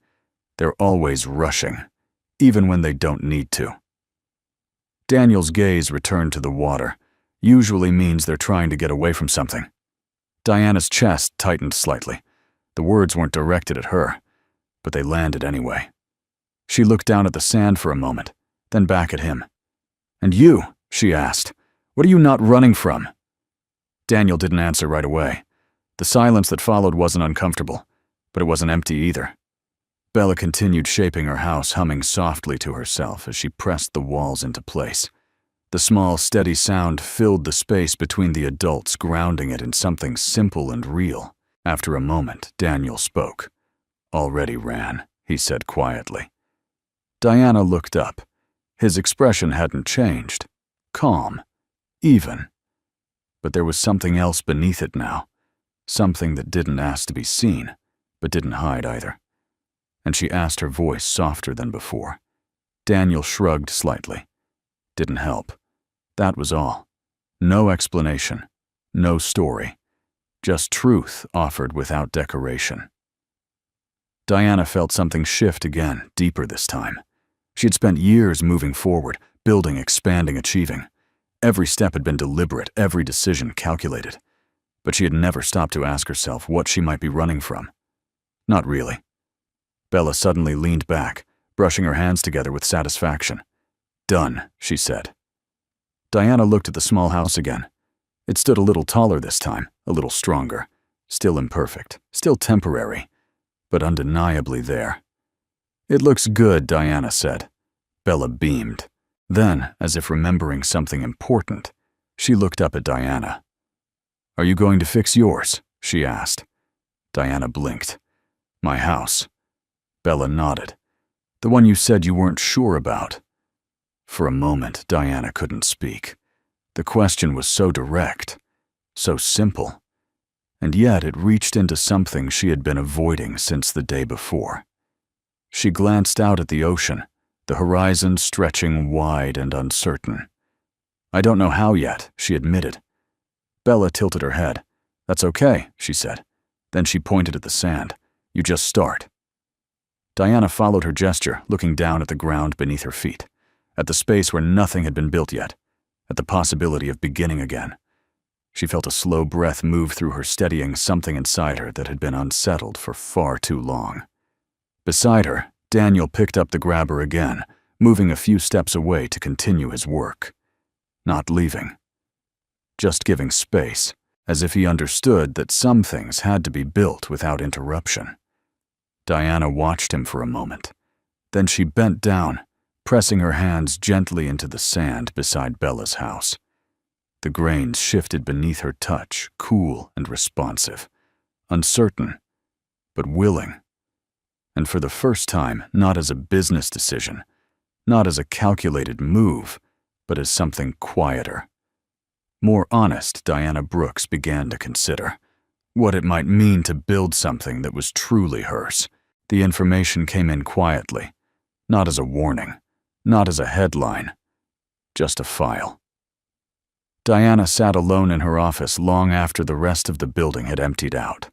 "they're always rushing, even when they don't need to." Daniel's gaze returned to the water. Usually means they're trying to get away from something. Diana's chest tightened slightly. The words weren't directed at her, but they landed anyway. She looked down at the sand for a moment, then back at him. "And you?" she asked. "What are you not running from?" Daniel didn't answer right away. The silence that followed wasn't uncomfortable, but it wasn't empty either. Bella continued shaping her house, humming softly to herself as she pressed the walls into place. The small, steady sound filled the space between the adults, grounding it in something simple and real. After a moment, Daniel spoke. "Already ran," he said quietly. Diana looked up. His expression hadn't changed. Calm. Even. But there was something else beneath it now. Something that didn't ask to be seen, but didn't hide either. And she asked, her voice softer than before. Daniel shrugged slightly. Didn't help. That was all. No explanation. No story. Just truth offered without decoration. Diana felt something shift again, deeper this time. She had spent years moving forward, building, expanding, achieving. Every step had been deliberate, every decision calculated. But she had never stopped to ask herself what she might be running from. Not really. Bella suddenly leaned back, brushing her hands together with satisfaction. "Done," she said. Diana looked at the small house again. It stood a little taller this time, a little stronger. Still imperfect, still temporary, but undeniably there. "It looks good," Diana said. Bella beamed. Then, as if remembering something important, she looked up at Diana. "Are you going to fix yours?" she asked. Diana blinked. "My house." Bella nodded. "The one you said you weren't sure about." For a moment, Diana couldn't speak. The question was so direct, so simple, and yet it reached into something she had been avoiding since the day before. She glanced out at the ocean, the horizon stretching wide and uncertain. "I don't know how yet," she admitted. Bella tilted her head. "That's okay," she said. Then she pointed at the sand. "You just start." Diana followed her gesture, looking down at the ground beneath her feet, at the space where nothing had been built yet, at the possibility of beginning again. She felt a slow breath move through her, steadying something inside her that had been unsettled for far too long. Beside her, Daniel picked up the grabber again, moving a few steps away to continue his work. Not leaving. Just giving space, as if he understood that some things had to be built without interruption. Diana watched him for a moment. Then she bent down, pressing her hands gently into the sand beside Bella's house. The grains shifted beneath her touch, cool and responsive, uncertain, but willing. And for the first time, not as a business decision, not as a calculated move, but as something quieter. More honest, Diana Brooks began to consider what it might mean to build something that was truly hers. The information came in quietly, not as a warning, not as a headline, just a file. Diana sat alone in her office long after the rest of the building had emptied out.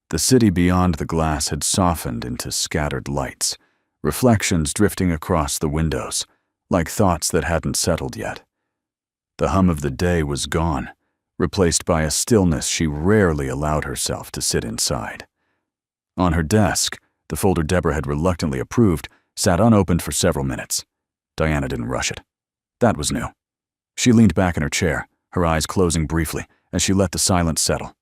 The city beyond the glass had softened into scattered lights, reflections drifting across the windows, like thoughts that hadn't settled yet. The hum of the day was gone, replaced by a stillness she rarely allowed herself to sit inside. On her desk, the folder Deborah had reluctantly approved sat unopened for several minutes. Diana didn't rush it. That was new. She leaned back in her chair, her eyes closing briefly as she let the silence settle.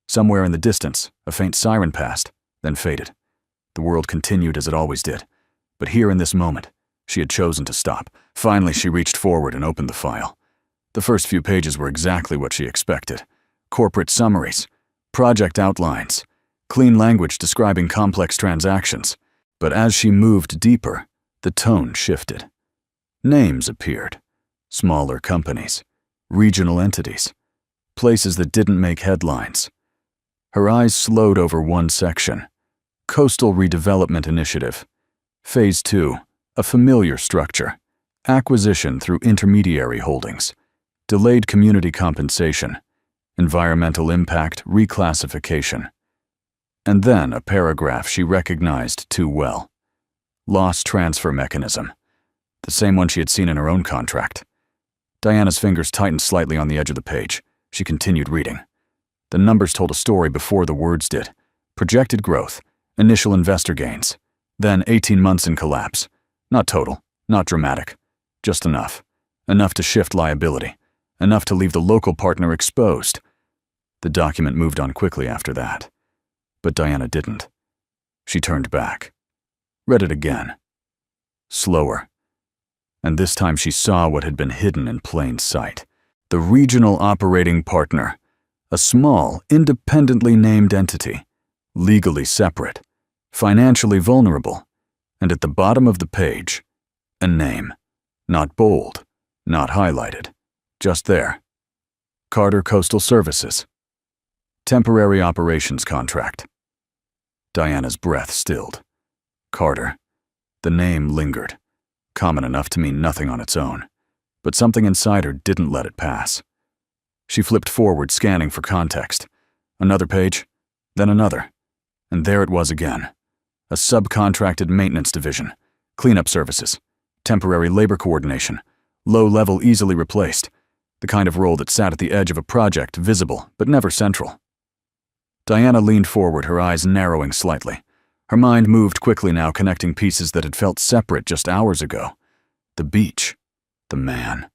Somewhere in the distance, a faint siren passed, then faded. The world continued as it always did, but here in this moment, she had chosen to stop. Finally, she reached forward and opened the file. The first few pages were exactly what she expected. Corporate summaries, project outlines, clean language describing complex transactions. But as she moved deeper, the tone shifted. Names appeared. Smaller companies, regional entities, places that didn't make headlines. Her eyes slowed over one section. Coastal Redevelopment Initiative. Phase 2, a familiar structure. Acquisition through intermediary holdings. Delayed community compensation. Environmental impact reclassification. And then a paragraph she recognized too well. Loss transfer mechanism. The same one she had seen in her own contract. Diana's fingers tightened slightly on the edge of the page. She continued reading. The numbers told a story before the words did. Projected growth, initial investor gains, then 18 months in collapse. Not total, not dramatic, just enough. Enough to shift liability, enough to leave the local partner exposed. The document moved on quickly after that. But Diana didn't. She turned back, read it again. Slower. And this time she saw what had been hidden in plain sight. The regional operating partner. A small, independently named entity, legally separate, financially vulnerable, and at the bottom of the page, a name. Not bold, not highlighted, just there. Carter Coastal Services. Temporary operations contract. Diana's breath stilled. Carter. The name lingered, common enough to mean nothing on its own, but something inside her didn't let it pass. She flipped forward, scanning for context. Another page, then another, and there it was again. A subcontracted maintenance division, cleanup services, temporary labor coordination, low level, easily replaced, the kind of role that sat at the edge of a project, visible but never central. Diana leaned forward, her eyes narrowing slightly. Her mind moved quickly now, connecting pieces that had felt separate just hours ago. The beach, the man.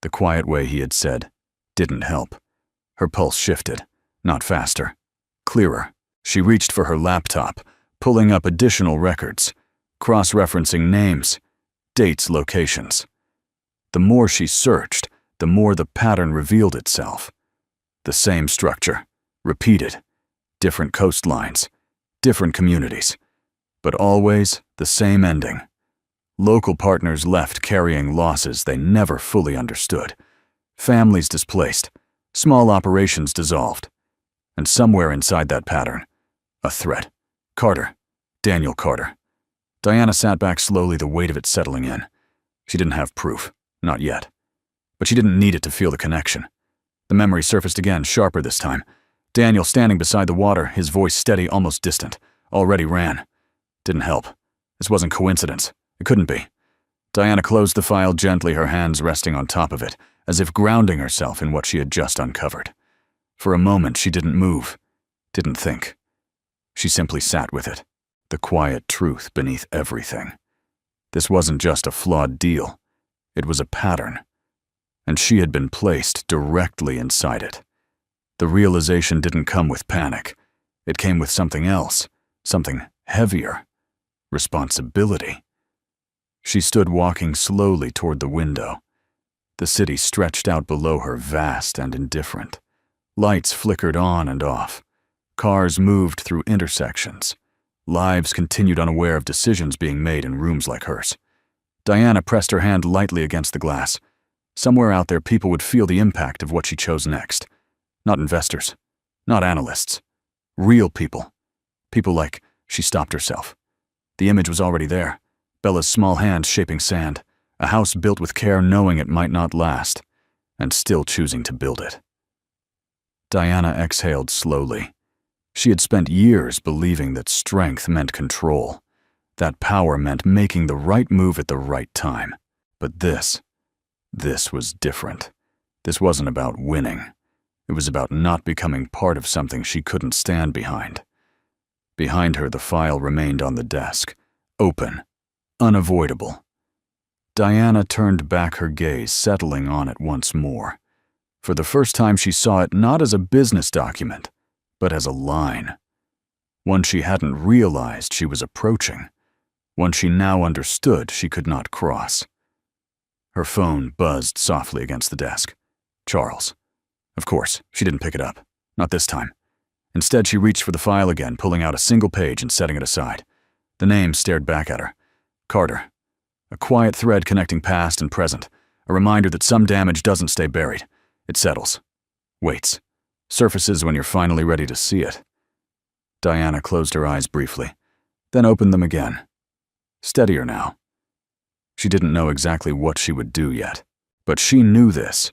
The quiet way he had said didn't help. Her pulse shifted, not faster, clearer. She reached for her laptop, pulling up additional records, cross-referencing names, dates, locations. The more she searched, the more the pattern revealed itself. The same structure, repeated, different coastlines, different communities, but always the same ending. Local partners left carrying losses they never fully understood. Families displaced, small operations dissolved. And somewhere inside that pattern, a threat. Carter. Daniel Carter. Diana sat back slowly, the weight of it settling in. She didn't have proof. Not yet. But she didn't need it to feel the connection. The memory surfaced again, sharper this time. Daniel standing beside the water, his voice steady, almost distant. Already ran. Didn't help. This wasn't coincidence. It couldn't be. Diana closed the file gently, her hands resting on top of it, as if grounding herself in what she had just uncovered. For a moment, she didn't move, didn't think. She simply sat with it, the quiet truth beneath everything. This wasn't just a flawed deal. It was a pattern. And she had been placed directly inside it. The realization didn't come with panic. It came with something else, something heavier. Responsibility. She stood walking slowly toward the window. The city stretched out below her, vast and indifferent. Lights flickered on and off. Cars moved through intersections. Lives continued unaware of decisions being made in rooms like hers. Diana pressed her hand lightly against the glass. Somewhere out there, people would feel the impact of what she chose next. Not investors, not analysts. Real people. People like, she stopped herself. The image was already there. Bella's small hands shaping sand. A house built with care, knowing it might not last, and still choosing to build it. Diana exhaled slowly. She had spent years believing that strength meant control, that power meant making the right move at the right time. But this was different. This wasn't about winning. It was about not becoming part of something she couldn't stand behind. Behind her, the file remained on the desk, open, unavoidable. Diana turned back her gaze, settling on it once more. For the first time, she saw it not as a business document, but as a line. One she hadn't realized she was approaching. One she now understood she could not cross. Her phone buzzed softly against the desk. Charles. Of course, she didn't pick it up. Not this time. Instead, she reached for the file again, pulling out a single page and setting it aside. The name stared back at her. Carter. A quiet thread connecting past and present. A reminder that some damage doesn't stay buried. It settles. Waits. Surfaces when you're finally ready to see it. Diana closed her eyes briefly, then opened them again. Steadier now. She didn't know exactly what she would do yet, but she knew this.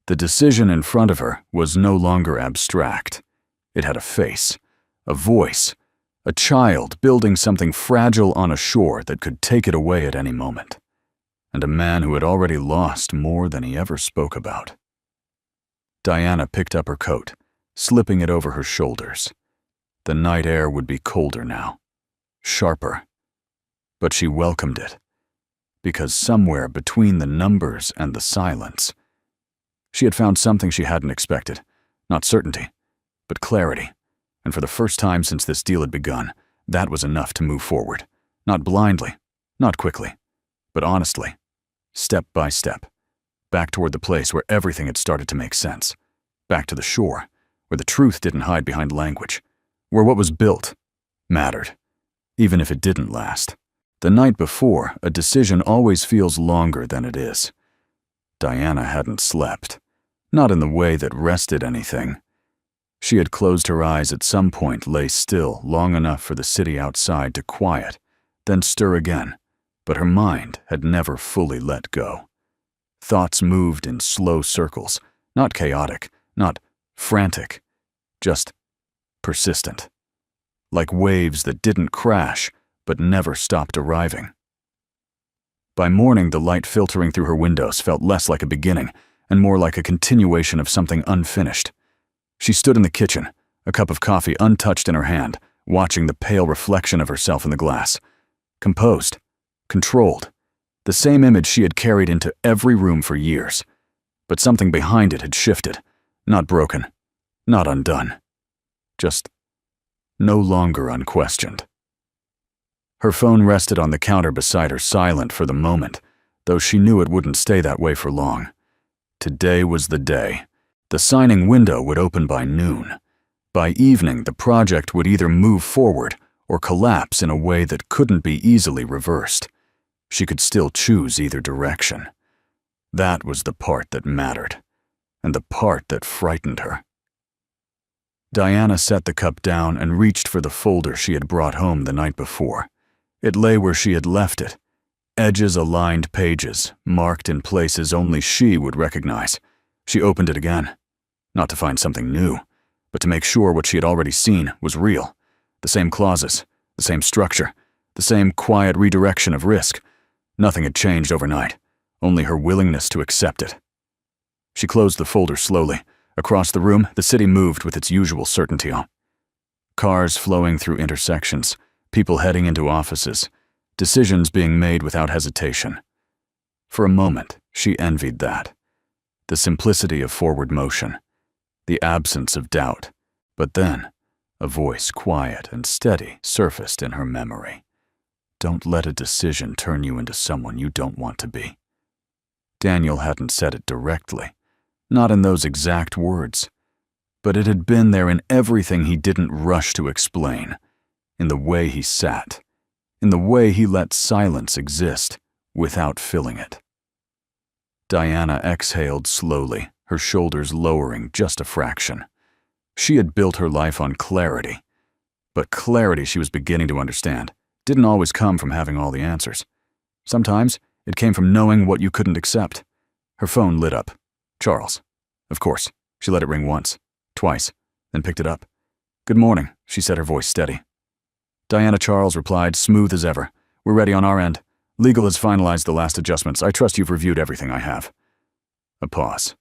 The decision in front of her was no longer abstract. It had a face, a voice, a child building something fragile on a shore that could take it away at any moment, and a man who had already lost more than he ever spoke about. Diana picked up her coat, slipping it over her shoulders. The night air would be colder now, sharper. But she welcomed it, because somewhere between the numbers and the silence, she had found something she hadn't expected. Not certainty, but clarity. And for the first time since this deal had begun, that was enough to move forward. Not blindly, not quickly, but honestly, step by step. Back toward the place where everything had started to make sense. Back to the shore, where the truth didn't hide behind language. Where what was built mattered, even if it didn't last. The night before, a decision always feels longer than it is. Diana hadn't slept. Not in the way that rested anything. She had closed her eyes at some point, lay still long enough for the city outside to quiet, then stir again, but her mind had never fully let go. Thoughts moved in slow circles, not chaotic, not frantic, just persistent. Like waves that didn't crash, but never stopped arriving. By morning, the light filtering through her windows felt less like a beginning and more like a continuation of something unfinished. She stood in the kitchen, a cup of coffee untouched in her hand, watching the pale reflection of herself in the glass. Composed, controlled, the same image she had carried into every room for years. But something behind it had shifted, not broken, not undone. Just no longer unquestioned. Her phone rested on the counter beside her, silent for the moment, though she knew it wouldn't stay that way for long. Today was the day. The signing window would open by noon. By evening, the project would either move forward or collapse in a way that couldn't be easily reversed. she could still choose either direction. That was the part that mattered, and the part that frightened her. Diana set the cup down and reached for the folder she had brought home the night before. It lay where she had left it, edges-aligned pages, marked in places only she would recognize. She opened it again, not to find something new, but to make sure what she had already seen was real. The same clauses, the same structure, the same quiet redirection of risk. Nothing had changed overnight, only her willingness to accept it. She closed the folder slowly. Across the room, the city moved with its usual certainty. Cars flowing through intersections, people heading into offices, decisions being made without hesitation. For a moment, she envied that. The simplicity of forward motion, the absence of doubt. But then, a voice quiet and steady surfaced in her memory. Don't let a decision turn you into someone you don't want to be. Daniel hadn't said it directly, not in those exact words, but it had been there in everything he didn't rush to explain, in the way he sat, in the way he let silence exist without filling it. Diana exhaled slowly, her shoulders lowering just a fraction. She had built her life on clarity, but clarity, she was beginning to understand, didn't always come from having all the answers. Sometimes it came from knowing what you couldn't accept. Her phone lit up. Charles. Of course. She let it ring once, twice, then picked it up. Good morning, she said, her voice steady. Diana. Charles replied, smooth as ever. We're ready on our end. Legal has finalized the last adjustments. I trust you've reviewed everything I have. A pause.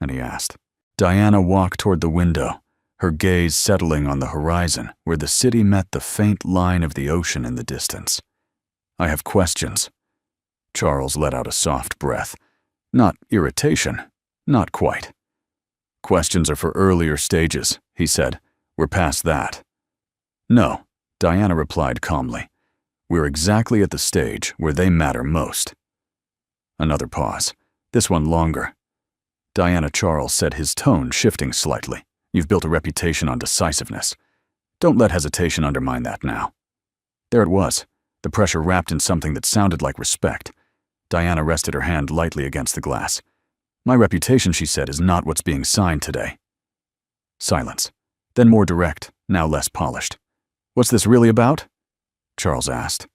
And he asked. Diana walked toward the window, her gaze settling on the horizon where the city met the faint line of the ocean in the distance. I have questions. Charles let out a soft breath. Not irritation. Not quite. Questions are for earlier stages, he said. We're past that. No, Diana replied calmly. We're exactly at the stage where they matter most. Another pause, this one longer. Diana. Charles said, his tone shifting slightly. You've built a reputation on decisiveness. Don't let hesitation undermine that now. There it was, the pressure wrapped in something that sounded like respect. Diana rested her hand lightly against the glass. My reputation, she said, is not what's being signed today. Silence, then more direct, now less polished. What's this really about? Charles asked.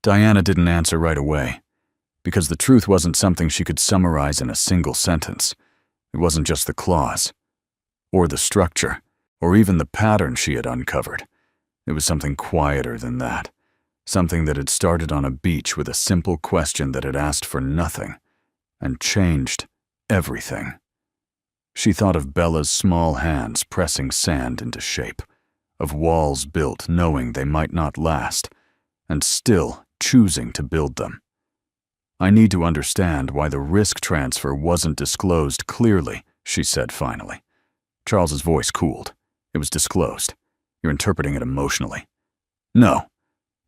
Diana didn't answer right away, because the truth wasn't something she could summarize in a single sentence. It wasn't just the clause, or the structure, or even the pattern she had uncovered. It was something quieter than that, something that had started on a beach with a simple question that had asked for nothing and changed everything. She thought of Bella's small hands pressing sand into shape, of walls built knowing they might not last, and still choosing to build them. I need to understand why the risk transfer wasn't disclosed clearly, she said finally. Charles's voice cooled. It was disclosed. You're interpreting it emotionally. No.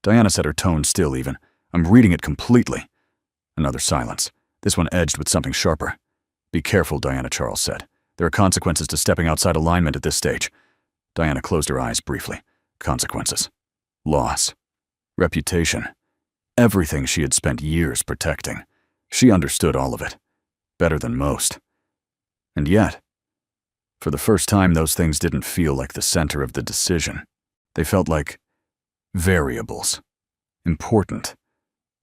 Diana said, her tone still even. I'm reading it completely. Another silence, this one edged with something sharper. Be careful, Diana. Charles said. There are consequences to stepping outside alignment at this stage. Diana closed her eyes briefly. Consequences. Loss. Reputation. Everything she had spent years protecting. She understood all of it. Better than most. And yet, for the first time, those things didn't feel like the center of the decision. They felt like variables. Important,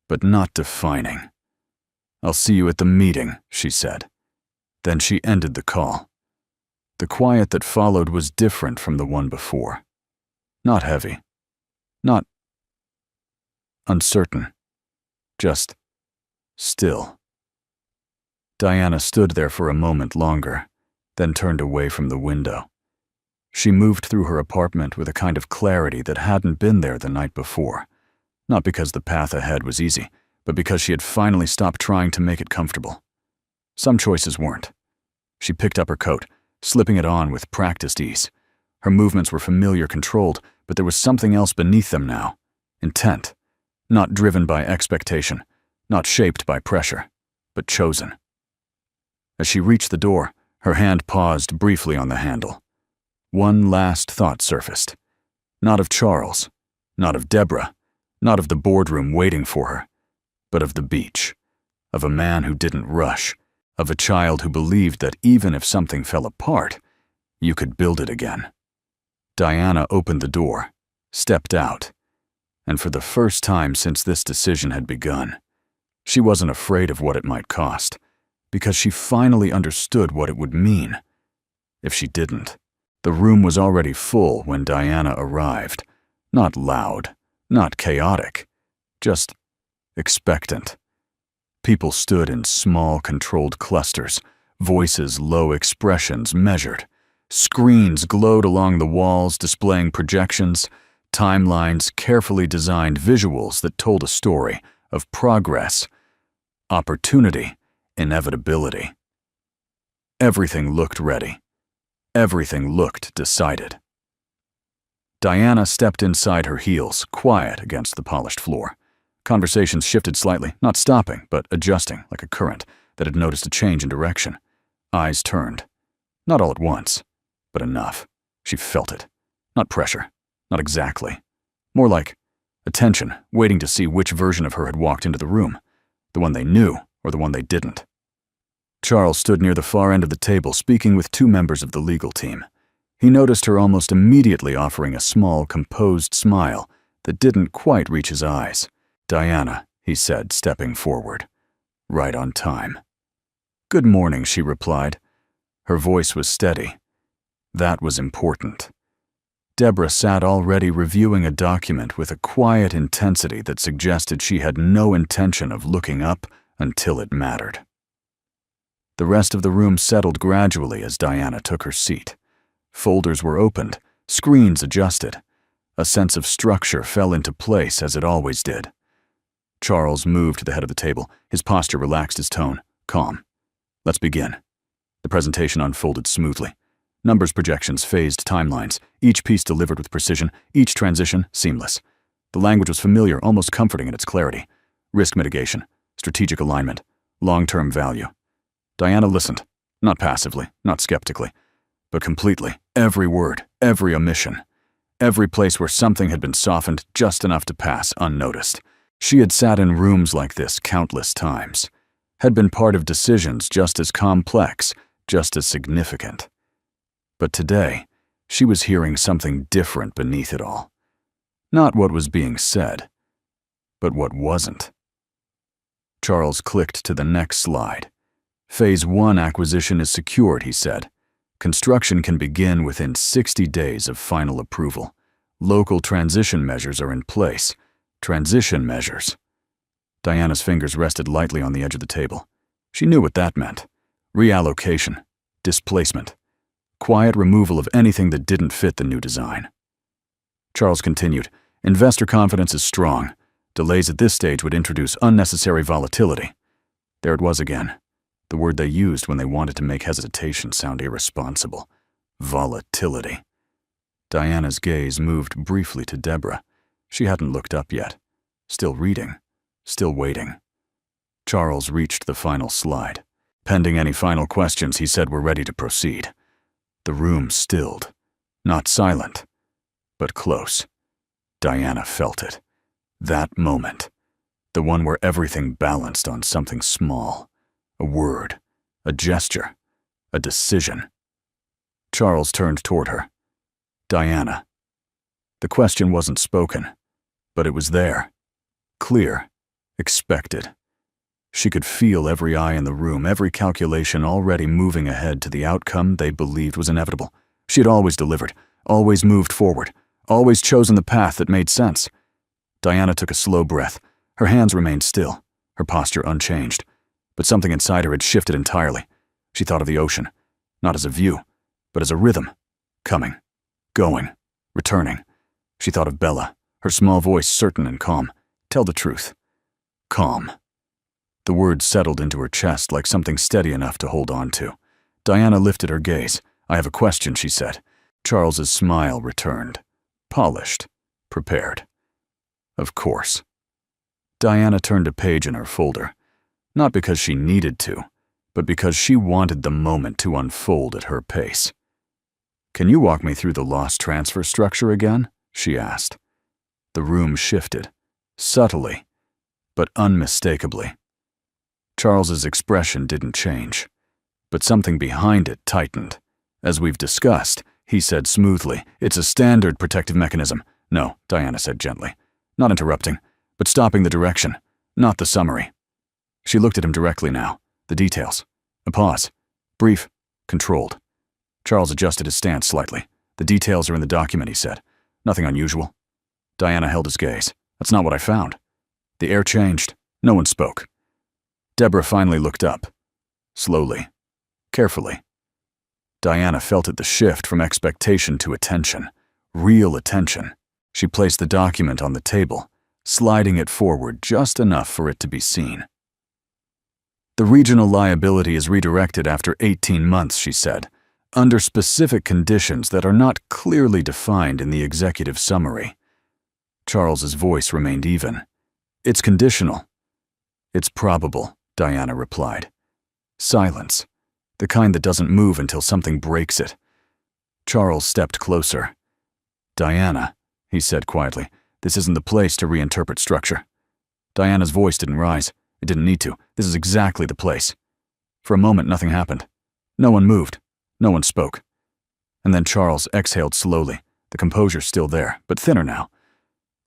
but not defining. I'll see you at the meeting, she said. Then she ended the call. The quiet that followed was different from the one before. Not heavy. Not uncertain. Just still. Diana stood there for a moment longer, then turned away from the window. She moved through her apartment with a kind of clarity that hadn't been there the night before. Not because the path ahead was easy, but because she had finally stopped trying to make it comfortable. Some choices weren't. She picked up her coat, slipping it on with practiced ease. Her movements were familiar, controlled, but there was something else beneath them now. Intent. Not driven by expectation, not shaped by pressure, but chosen. As she reached the door, her hand paused briefly on the handle. One last thought surfaced. Not of Charles, not of Deborah, not of the boardroom waiting for her, but of the beach, of a man who didn't rush, of a child who believed that even if something fell apart, you could build it again. Diana opened the door, stepped out, and for the first time since this decision had begun, she wasn't afraid of what it might cost, because she finally understood what it would mean if she didn't. The room was already full when Diana arrived, not loud, not chaotic, just expectant. People stood in small, controlled clusters, voices low, expressions measured. Screens glowed along the walls, displaying projections, timelines, carefully designed visuals that told a story of progress, opportunity, inevitability. Everything looked ready. Everything looked decided. Diana stepped inside her heels, quiet against the polished floor. Conversations shifted slightly, not stopping, but adjusting like a current that had noticed a change in direction. Eyes turned. Not all at once, but enough. She felt it. Not pressure. Not exactly. More like attention, waiting to see which version of her had walked into the room. The one they knew, or the one they didn't. Charles stood near the far end of the table, speaking with two members of the legal team. He noticed her almost immediately offering a small, composed smile that didn't quite reach his eyes. "Diana," he said, stepping forward. "Right on time." "Good morning," she replied. Her voice was steady. That was important. Deborah sat already reviewing a document with a quiet intensity that suggested she had no intention of looking up until it mattered. The rest of the room settled gradually as Diana took her seat. Folders were opened, screens adjusted. A sense of structure fell into place as it always did. Charles moved to the head of the table, his posture relaxed, his tone calm. "Let's begin." The presentation unfolded smoothly. Numbers, projections, phased timelines, each piece delivered with precision, each transition seamless. The language was familiar, almost comforting in its clarity. Risk mitigation, strategic alignment, long-term value. Diana listened, not passively, not skeptically, but completely. Every word, every omission, every place where something had been softened just enough to pass unnoticed. She had sat in rooms like this countless times, had been part of decisions just as complex, just as significant. But today, she was hearing something different beneath it all. Not what was being said, but what wasn't. Charles clicked to the next slide. Phase 1 acquisition is secured, he said. Construction can begin within 60 days of final approval. Local transition measures are in place. Transition measures. Diana's fingers rested lightly on the edge of the table. She knew what that meant. Reallocation, displacement, quiet removal of anything that didn't fit the new design. Charles continued, "Investor confidence is strong. Delays at this stage would introduce unnecessary volatility." There it was again. The word they used when they wanted to make hesitation sound irresponsible. Volatility. Diana's gaze moved briefly to Deborah. She hadn't looked up yet. Still reading. Still waiting. Charles reached the final slide. Pending any final questions, he said we're ready to proceed. The room stilled. Not silent, but close. Diana felt it. That moment. The one where everything balanced on something small. A word, a gesture, a decision. Charles turned toward her. "Diana." The question wasn't spoken, but it was there. Clear, expected. She could feel every eye in the room, every calculation already moving ahead to the outcome they believed was inevitable. She had always delivered, always moved forward, always chosen the path that made sense. Diana took a slow breath. Her hands remained still, her posture unchanged. But something inside her had shifted entirely. She thought of the ocean, not as a view, but as a rhythm. Coming, going, returning. She thought of Bella, her small voice certain and calm. Tell the truth. Calm. The words settled into her chest like something steady enough to hold on to. Diana lifted her gaze. "I have a question," she said. Charles's smile returned. Polished. Prepared. "Of course." Diana turned a page in her folder. Not because she needed to, but because she wanted the moment to unfold at her pace. "Can you walk me through the loss transfer structure again?" she asked. The room shifted. Subtly, but unmistakably. Charles's expression didn't change, but something behind it tightened. As we've discussed, he said smoothly, "It's a standard protective mechanism." "No," Diana said gently, not interrupting, but stopping the direction, not the summary. She looked at him directly now, the details. A pause. Brief, controlled. Charles adjusted his stance slightly. "The details are in the document," he said. "Nothing unusual." Diana held his gaze. "That's not what I found." The air changed. No one spoke. Deborah finally looked up. Slowly. Carefully. Diana felt it, the shift from expectation to attention. Real attention. She placed the document on the table, sliding it forward just enough for it to be seen. "The regional liability is redirected after 18 months, she said, under specific conditions that are not clearly defined in the executive summary. Charles's voice remained even. "It's conditional." "It's probable," Diana replied. Silence. The kind that doesn't move until something breaks it. Charles stepped closer. "Diana," he said quietly, "this isn't the place to reinterpret structure." Diana's voice didn't rise. It didn't need to. "This is exactly the place." For a moment, nothing happened. No one moved. No one spoke. And then Charles exhaled slowly, the composure still there, but thinner now.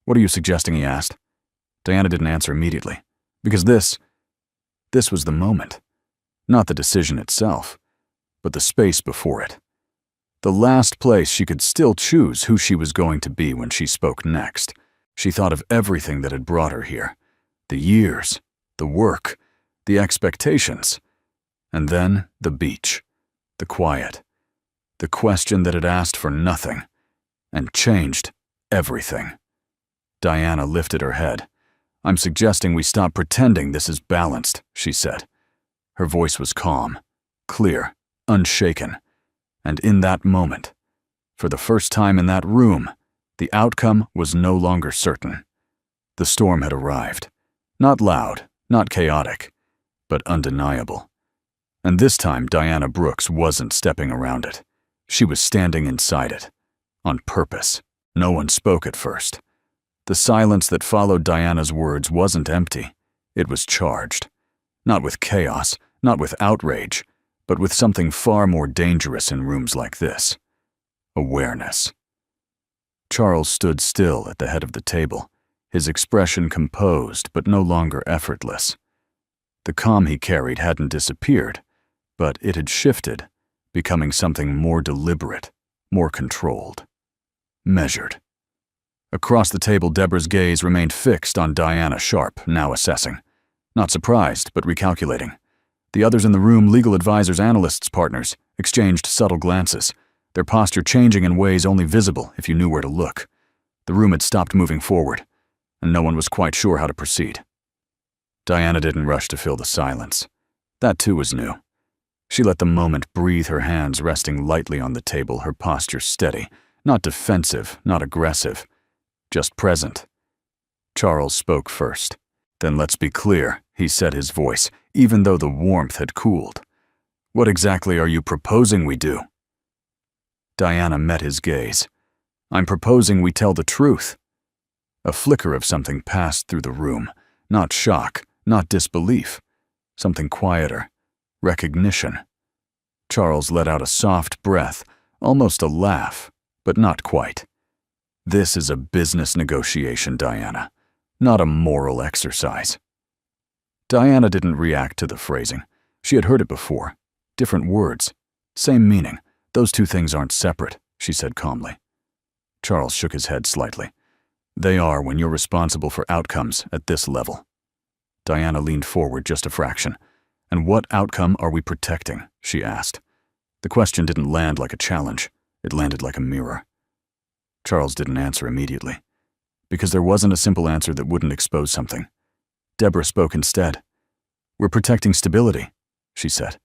"What are you suggesting?" he asked. Diana didn't answer immediately, because this was the moment. Not the decision itself, but the space before it. The last place she could still choose who she was going to be when she spoke next. She thought of everything that had brought her here. The years, the work, the expectations. And then the beach, the quiet, the question that had asked for nothing and changed everything. Diana lifted her head. "I'm suggesting we stop pretending this is balanced," she said. Her voice was calm, clear, unshaken. And in that moment, for the first time in that room, the outcome was no longer certain. The storm had arrived. Not loud, not chaotic, but undeniable. And this time Diana Brooks wasn't stepping around it. She was standing inside it. On purpose. No one spoke at first. The silence that followed Diana's words wasn't empty. It was charged. Not with chaos, not with outrage, but with something far more dangerous in rooms like this. Awareness. Charles stood still at the head of the table, his expression composed but no longer effortless. The calm he carried hadn't disappeared, but it had shifted, becoming something more deliberate, more controlled, measured. Across the table, Deborah's gaze remained fixed on Diana Sharp, now assessing. Not surprised, but recalculating. The others in the room, legal advisors, analysts, partners, exchanged subtle glances, their posture changing in ways only visible if you knew where to look. The room had stopped moving forward, and no one was quite sure how to proceed. Diana didn't rush to fill the silence. That too was new. She let the moment breathe, her hands resting lightly on the table, her posture steady, not defensive, not aggressive, just present. Charles spoke first. "Then let's be clear," he said, his voice, even though the warmth had cooled. "What exactly are you proposing we do?" Diana met his gaze. "I'm proposing we tell the truth." A flicker of something passed through the room, not shock, not disbelief, something quieter, recognition. Charles let out a soft breath, almost a laugh, but not quite. "This is a business negotiation, Diana, not a moral exercise." Diana didn't react to the phrasing. She had heard it before. Different words, same meaning. "Those two things aren't separate," she said calmly. Charles shook his head slightly. "They are when you're responsible for outcomes at this level." Diana leaned forward just a fraction. "And what outcome are we protecting?" she asked. The question didn't land like a challenge. It landed like a mirror. Charles didn't answer immediately, because there wasn't a simple answer that wouldn't expose something. Deborah spoke instead. "We're protecting stability," she said.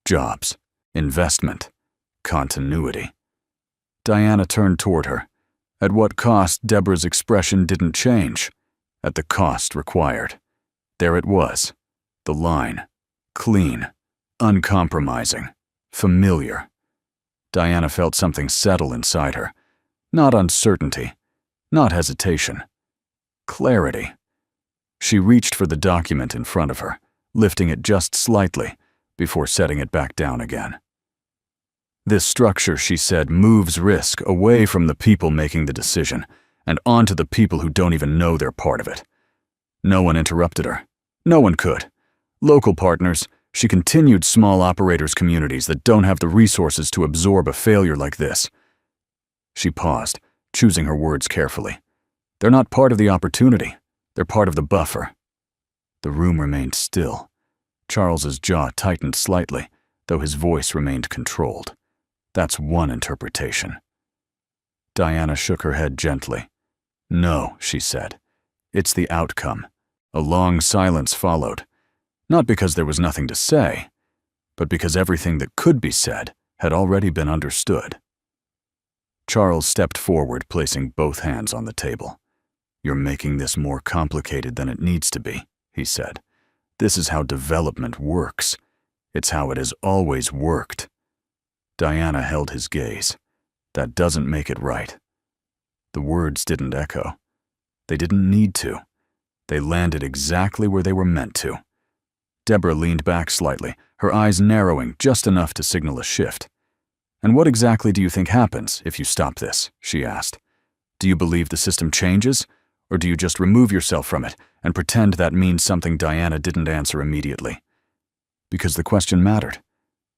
"Jobs, investment, continuity." Diana turned toward her. At what cost, Deborah's expression didn't change. At the cost required. There it was. The line. Clean, uncompromising, familiar. Diana felt something settle inside her. Not uncertainty, not hesitation. Clarity. She reached for the document in front of her, lifting it just slightly before setting it back down again. This structure, she said, moves risk away from the people making the decision and onto the people who don't even know they're part of it. No one interrupted her. No one could. Local partners, she continued small operators' communities that don't have the resources to absorb a failure like this. She paused, choosing her words carefully. They're not part of the opportunity. They're part of the buffer. The room remained still. Charles's jaw tightened slightly, though his voice remained controlled. That's one interpretation. Diana shook her head gently. No, she said. It's the outcome. A long silence followed. Not because there was nothing to say, but because everything that could be said had already been understood. Charles stepped forward, placing both hands on the table. You're making this more complicated than it needs to be, he said. This is how development works. It's how it has always worked. Diana held his gaze. That doesn't make it right. The words didn't echo. They didn't need to. They landed exactly where they were meant to. Deborah leaned back slightly, her eyes narrowing just enough to signal a shift. And what exactly do you think happens if you stop this? She asked. Do you believe the system changes, or do you just remove yourself from it and pretend that means something? Diana didn't answer immediately. Because the question mattered.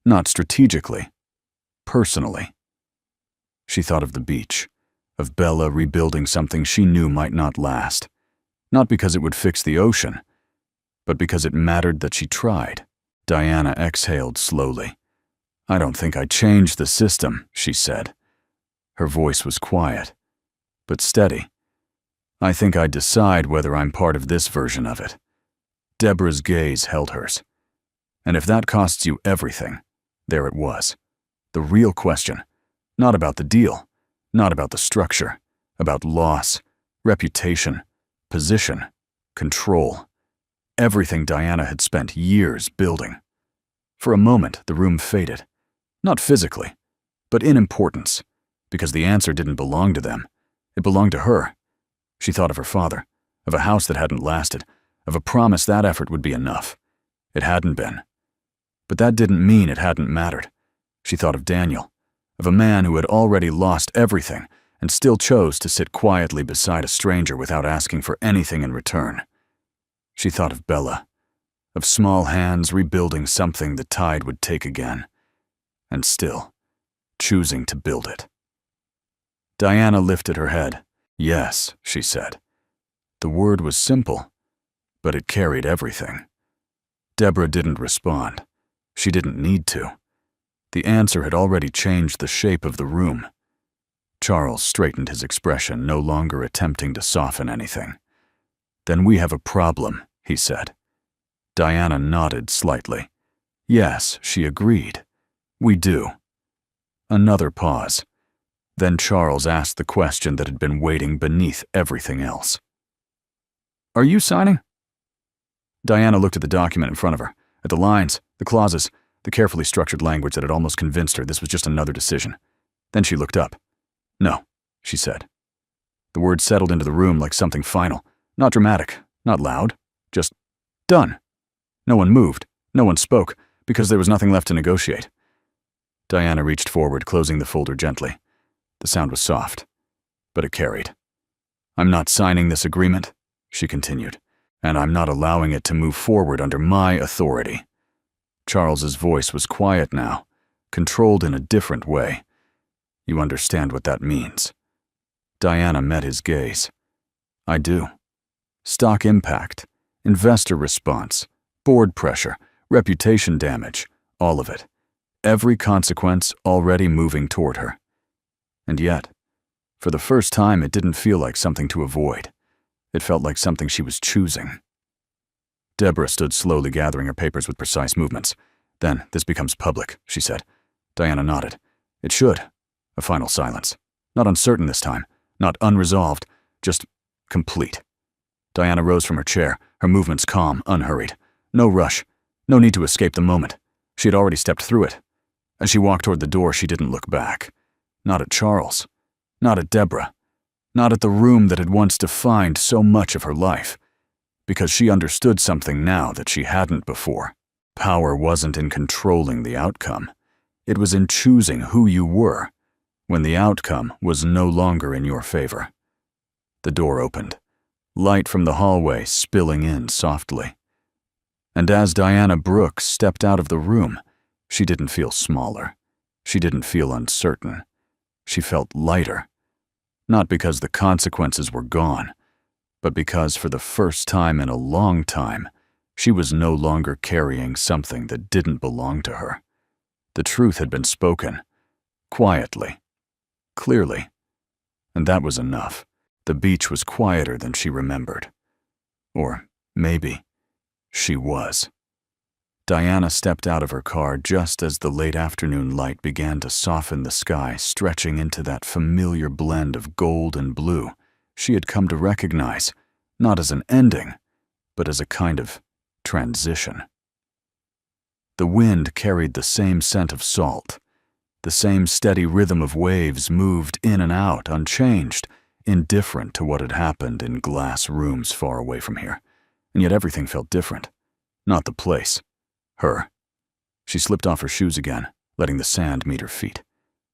Not strategically. Personally. She thought of the beach, of Bella rebuilding something she knew might not last. Not because it would fix the ocean, but because it mattered that she tried. Diana exhaled slowly. I don't think I changed the system, she said. Her voice was quiet, but steady. I think I decide whether I'm part of this version of it. Deborah's gaze held hers. And if that costs you everything, there it was. The real question, not about the deal, not about the structure, about loss, reputation, position, control. Everything Diana had spent years building. For a moment, the room faded. Not physically, but in importance, because the answer didn't belong to them. It belonged to her. She thought of her father, of a house that hadn't lasted, of a promise that effort would be enough. It hadn't been. But that didn't mean it hadn't mattered. She thought of Daniel, of a man who had already lost everything and still chose to sit quietly beside a stranger without asking for anything in return. She thought of Bella, of small hands rebuilding something the tide would take again, and still choosing to build it. Diana lifted her head. Yes, she said. The word was simple, but it carried everything. Deborah didn't respond. She didn't need to. The answer had already changed the shape of the room. Charles straightened his expression, no longer attempting to soften anything. Then we have a problem, he said. Diana nodded slightly. Yes, she agreed. We do. Another pause. Then Charles asked the question that had been waiting beneath everything else. Are you signing? Diana looked at the document in front of her, at the lines, the clauses, the carefully structured language that had almost convinced her this was just another decision. Then she looked up. No, she said. The words settled into the room like something final, not dramatic, not loud, just done. No one moved, no one spoke, because there was nothing left to negotiate. Diana reached forward, closing the folder gently. The sound was soft, but it carried. I'm not signing this agreement, she continued, and I'm not allowing it to move forward under my authority. Charles's voice was quiet now, controlled in a different way. You understand what that means. Diana met his gaze. I do. Stock impact, investor response, board pressure, reputation damage, all of it. Every consequence already moving toward her. And yet, for the first time, it didn't feel like something to avoid. It felt like something she was choosing. Deborah stood slowly gathering her papers with precise movements. Then, this becomes public, she said. Diana nodded. It should. A final silence. Not uncertain this time, not unresolved, just complete. Diana rose from her chair, her movements calm, unhurried. No rush, no need to escape the moment. She had already stepped through it. As she walked toward the door, she didn't look back. Not at Charles. Not at Deborah. Not at the room that had once defined so much of her life. because she understood something now that she hadn't before. Power wasn't in controlling the outcome. It was in choosing who you were when the outcome was no longer in your favor. The door opened, light from the hallway spilling in softly. And as Diana Brooks stepped out of the room, she didn't feel smaller. She didn't feel uncertain. She felt lighter. Not because the consequences were gone, but because for the first time in a long time, she was no longer carrying something that didn't belong to her. The truth had been spoken, quietly, clearly, and that was enough. The beach was quieter than she remembered. Or maybe she was. Diana stepped out of her car just as the late afternoon light began to soften the sky, stretching into that familiar blend of gold and blue she had come to recognize, not as an ending, but as a kind of transition. The wind carried the same scent of salt. The same steady rhythm of waves moved in and out, unchanged, indifferent to what had happened in glass rooms far away from here. And yet everything felt different. Not the place. Her. She slipped off her shoes again, letting the sand meet her feet.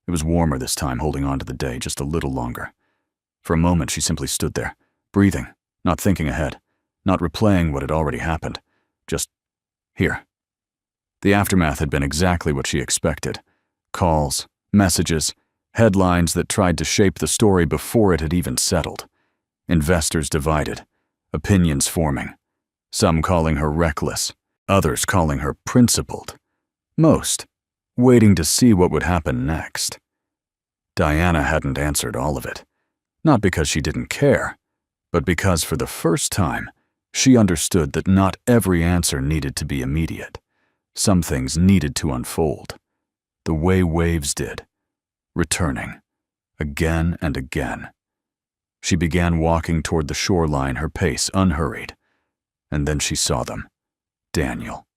It was warmer this time, holding on to the day just a little longer. For a moment she simply stood there, breathing, not thinking ahead, not replaying what had already happened. Just here. The aftermath had been exactly what she expected. Calls, messages, headlines that tried to shape the story before it had even settled. Investors divided, opinions forming. Some calling her reckless, others calling her principled. Most waiting to see what would happen next. Diana hadn't answered all of it. Not because she didn't care, but because for the first time, she understood that not every answer needed to be immediate. Some things needed to unfold, the way waves did, returning, again and again. She began walking toward the shoreline, her pace unhurried, and then she saw them, Daniel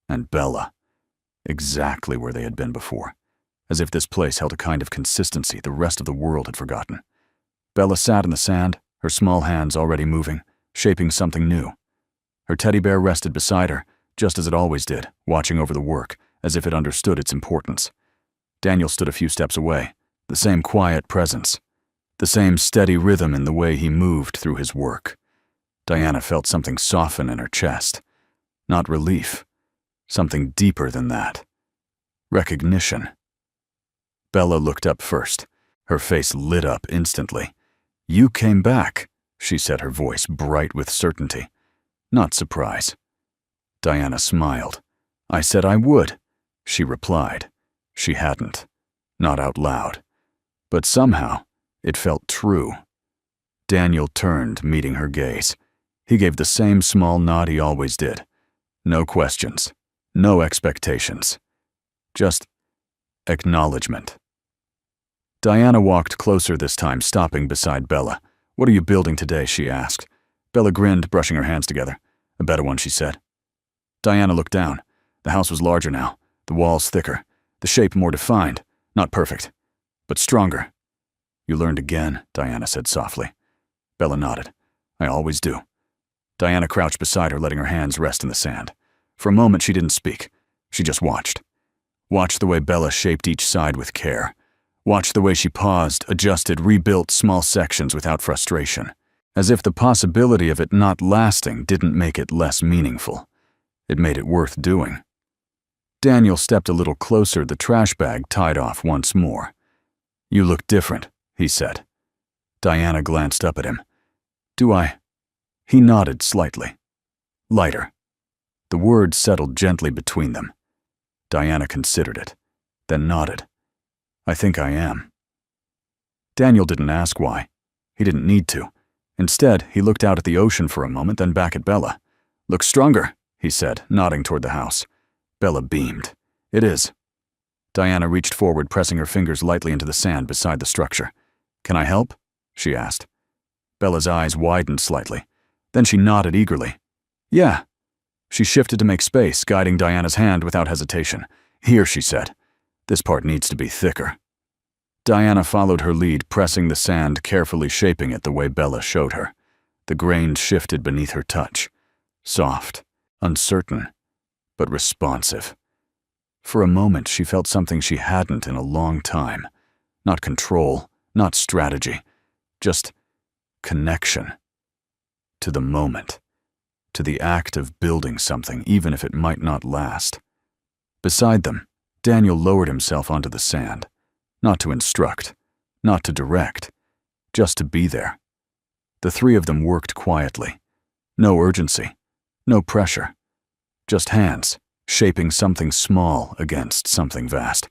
and Bella, exactly where they had been before, as if this place held a kind of consistency the rest of the world had forgotten. Bella sat in the sand, her small hands already moving, shaping something new. Her teddy bear rested beside her, just as it always did, watching over the work, as if it understood its importance. Daniel stood a few steps away, the same quiet presence, the same steady rhythm in the way he moved through his work. Diana felt something soften in her chest. Not relief, something deeper than that. Recognition. Bella looked up first. Her face lit up instantly. "You came back," she said, her voice bright with certainty, not surprise. Diana smiled. "I said I would," she replied. She hadn't, not out loud. But somehow, it felt true. Daniel turned, meeting her gaze. He gave the same small nod he always did. No questions, no expectations. Just acknowledgement. Diana walked closer this time, stopping beside Bella. "What are you building today?" she asked. Bella grinned, brushing her hands together. "A better one," she said. Diana looked down. The house was larger now, the walls thicker, the shape more defined, not perfect, but stronger. "You learned again," Diana said softly. Bella nodded. "I always do." Diana crouched beside her, letting her hands rest in the sand. For a moment she didn't speak. She just watched. Watched the way Bella shaped each side with care. Watched the way she paused, adjusted, rebuilt small sections without frustration, as if the possibility of it not lasting didn't make it less meaningful. It made it worth doing. Daniel stepped a little closer, the trash bag tied off once more. "You look different," he said. Diana glanced up at him. "Do I?" He nodded slightly. "Lighter." The words settled gently between them. Diana considered it, then nodded. "I think I am." Daniel didn't ask why. He didn't need to. Instead, he looked out at the ocean for a moment, then back at Bella. "Looks stronger," he said, nodding toward the house. Bella beamed. "It is." Diana reached forward, pressing her fingers lightly into the sand beside the structure. "Can I help?" she asked. Bella's eyes widened slightly. Then she nodded eagerly. "Yeah." She shifted to make space, guiding Diana's hand without hesitation. "Here," she said. "This part needs to be thicker." Diana followed her lead, pressing the sand, carefully shaping it the way Bella showed her. The grain shifted beneath her touch, soft, uncertain, but responsive. For a moment, she felt something she hadn't in a long time. Not control, not strategy, just connection. To the moment, to the act of building something, even if it might not last. Beside them, Daniel lowered himself onto the sand, not to instruct, not to direct, just to be there. The three of them worked quietly. No urgency, no pressure. Just hands, shaping something small against something vast.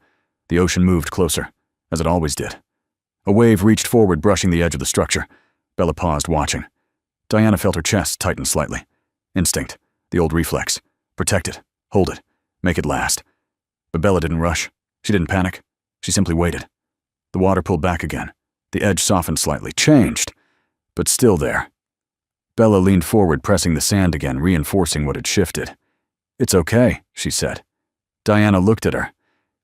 The ocean moved closer, as it always did. A wave reached forward, brushing the edge of the structure. Bella paused, watching. Diana felt her chest tighten slightly. Instinct, the old reflex. Protect it, hold it, make it last. But Bella didn't rush. She didn't panic. She simply waited. The water pulled back again. The edge softened slightly, changed, but still there. Bella leaned forward, pressing the sand again, reinforcing what had shifted. "It's okay," she said. Diana looked at her.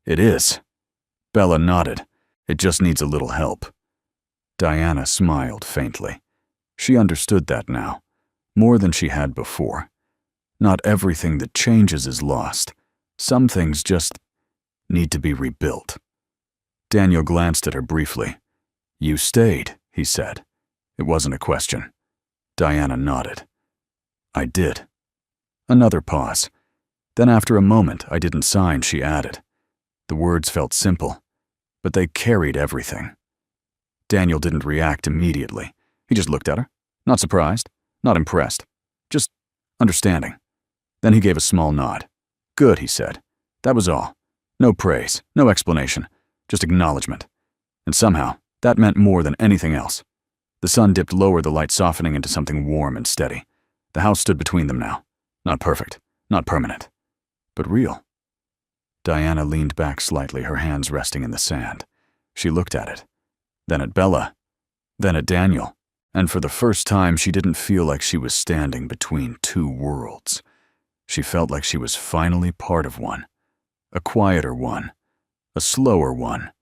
"It is." Bella nodded. "It just needs a little help." Diana smiled faintly. She understood that now, more than she had before. Not everything that changes is lost. Some things just need to be rebuilt. Daniel glanced at her briefly. "You stayed," he said. It wasn't a question. Diana nodded. "I did." Another pause. Then after a moment, "I didn't sign," she added. The words felt simple, but they carried everything. Daniel didn't react immediately. He just looked at her, not surprised, not impressed, just understanding. Then he gave a small nod. "Good," he said. That was all. No praise, no explanation, just acknowledgement. And somehow, that meant more than anything else. The sun dipped lower, the light softening into something warm and steady. The house stood between them now. Not perfect, not permanent, but real. Diana leaned back slightly, her hands resting in the sand. She looked at it, then at Bella, then at Daniel, and for the first time she didn't feel like she was standing between two worlds. She felt like she was finally part of one, a quieter one, a slower one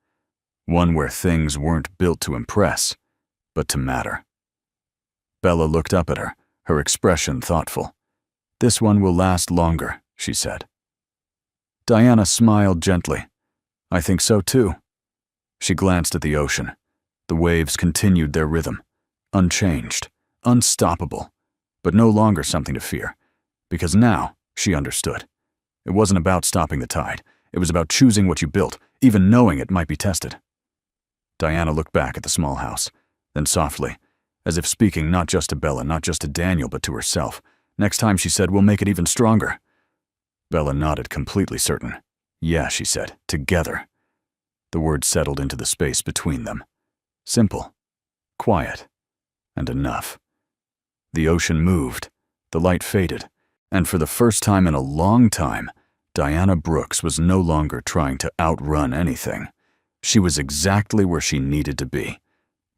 where things weren't built to impress, but to matter. Bella looked up at her, her expression thoughtful. "This one will last longer," she said. Diana smiled gently. "I think so too." She glanced at the ocean. The waves continued their rhythm, unchanged, unstoppable, but no longer something to fear, because now she understood. It wasn't about stopping the tide. It was about choosing what you built, even knowing it might be tested. Diana looked back at the small house, then softly, as if speaking not just to Bella, not just to Daniel, but to herself. Next time, she said, "We'll make it even stronger." Bella nodded, completely certain. "Yeah," she said, "together." The words settled into the space between them. Simple, quiet, and enough. The ocean moved, the light faded, and for the first time in a long time, Diana Brooks was no longer trying to outrun anything. She was exactly where she needed to be,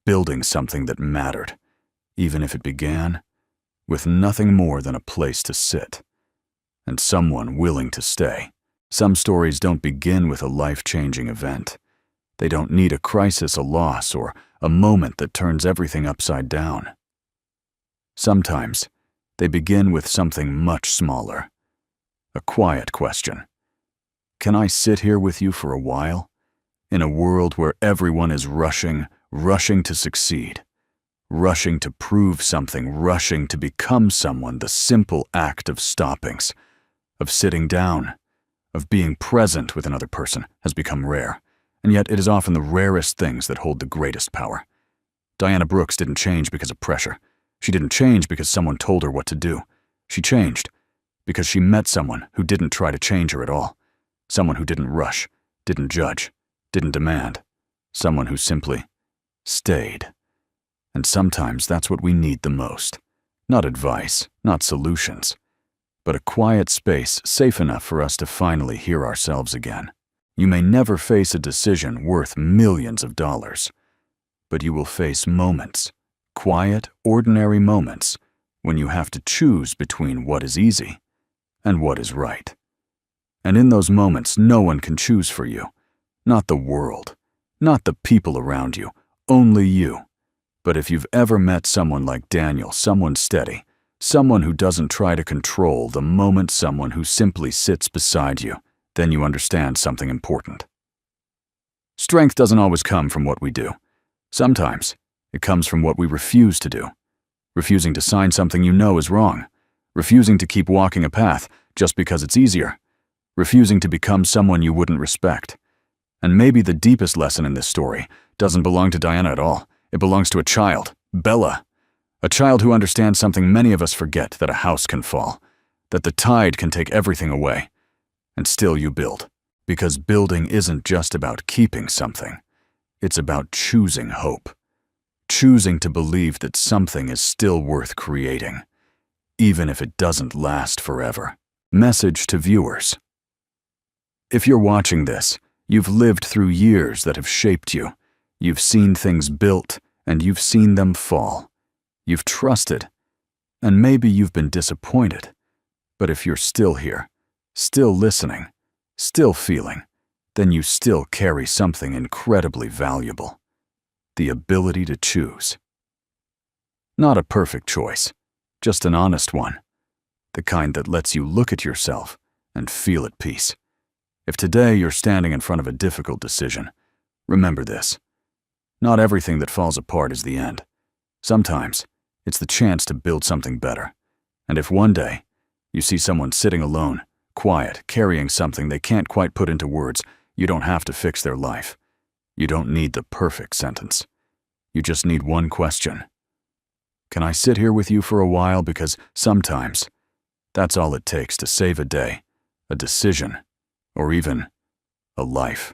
building something that mattered, even if it began with nothing more than a place to sit, and someone willing to stay. Some stories don't begin with a life-changing event. They don't need a crisis, a loss, or a moment that turns everything upside down. Sometimes, they begin with something much smaller. A quiet question. Can I sit here with you for a while? In a world where everyone is rushing to succeed, rushing to prove something, rushing to become someone, the simple act of stoppings, of sitting down, of being present with another person has become rare, and yet it is often the rarest things that hold the greatest power. Diana Brooks didn't change because of pressure. She didn't change because someone told her what to do. She changed because she met someone who didn't try to change her at all. Someone who didn't rush, didn't judge, didn't demand. Someone who simply stayed. And sometimes that's what we need the most. Not advice, not solutions, but a quiet space safe enough for us to finally hear ourselves again. You may never face a decision worth millions of dollars, but you will face moments, quiet, ordinary moments, when you have to choose between what is easy and what is right. And in those moments, no one can choose for you. Not the world, not the people around you, only you. But if you've ever met someone like Daniel, someone steady, someone who doesn't try to control the moment, someone who simply sits beside you, then you understand something important. Strength doesn't always come from what we do. Sometimes it comes from what we refuse to do. Refusing to sign something you know is wrong. Refusing to keep walking a path just because it's easier. Refusing to become someone you wouldn't respect. And maybe the deepest lesson in this story doesn't belong to Diana at all. It belongs to a child, Bella. A child who understands something many of us forget, that a house can fall, that the tide can take everything away, and still you build. Because building isn't just about keeping something. It's about choosing hope. Choosing to believe that something is still worth creating, even if it doesn't last forever. Message to viewers. If you're watching this, you've lived through years that have shaped you. You've seen things built, and you've seen them fall. You've trusted, and maybe you've been disappointed. But if you're still here, still listening, still feeling, then you still carry something incredibly valuable. The ability to choose. Not a perfect choice, just an honest one. The kind that lets you look at yourself and feel at peace. If today you're standing in front of a difficult decision, remember this. Not everything that falls apart is the end. Sometimes it's the chance to build something better. And if one day you see someone sitting alone, quiet, carrying something they can't quite put into words, you don't have to fix their life. You don't need the perfect sentence. You just need one question. Can I sit here with you for a while? Because sometimes that's all it takes to save a day, a decision, or even a life.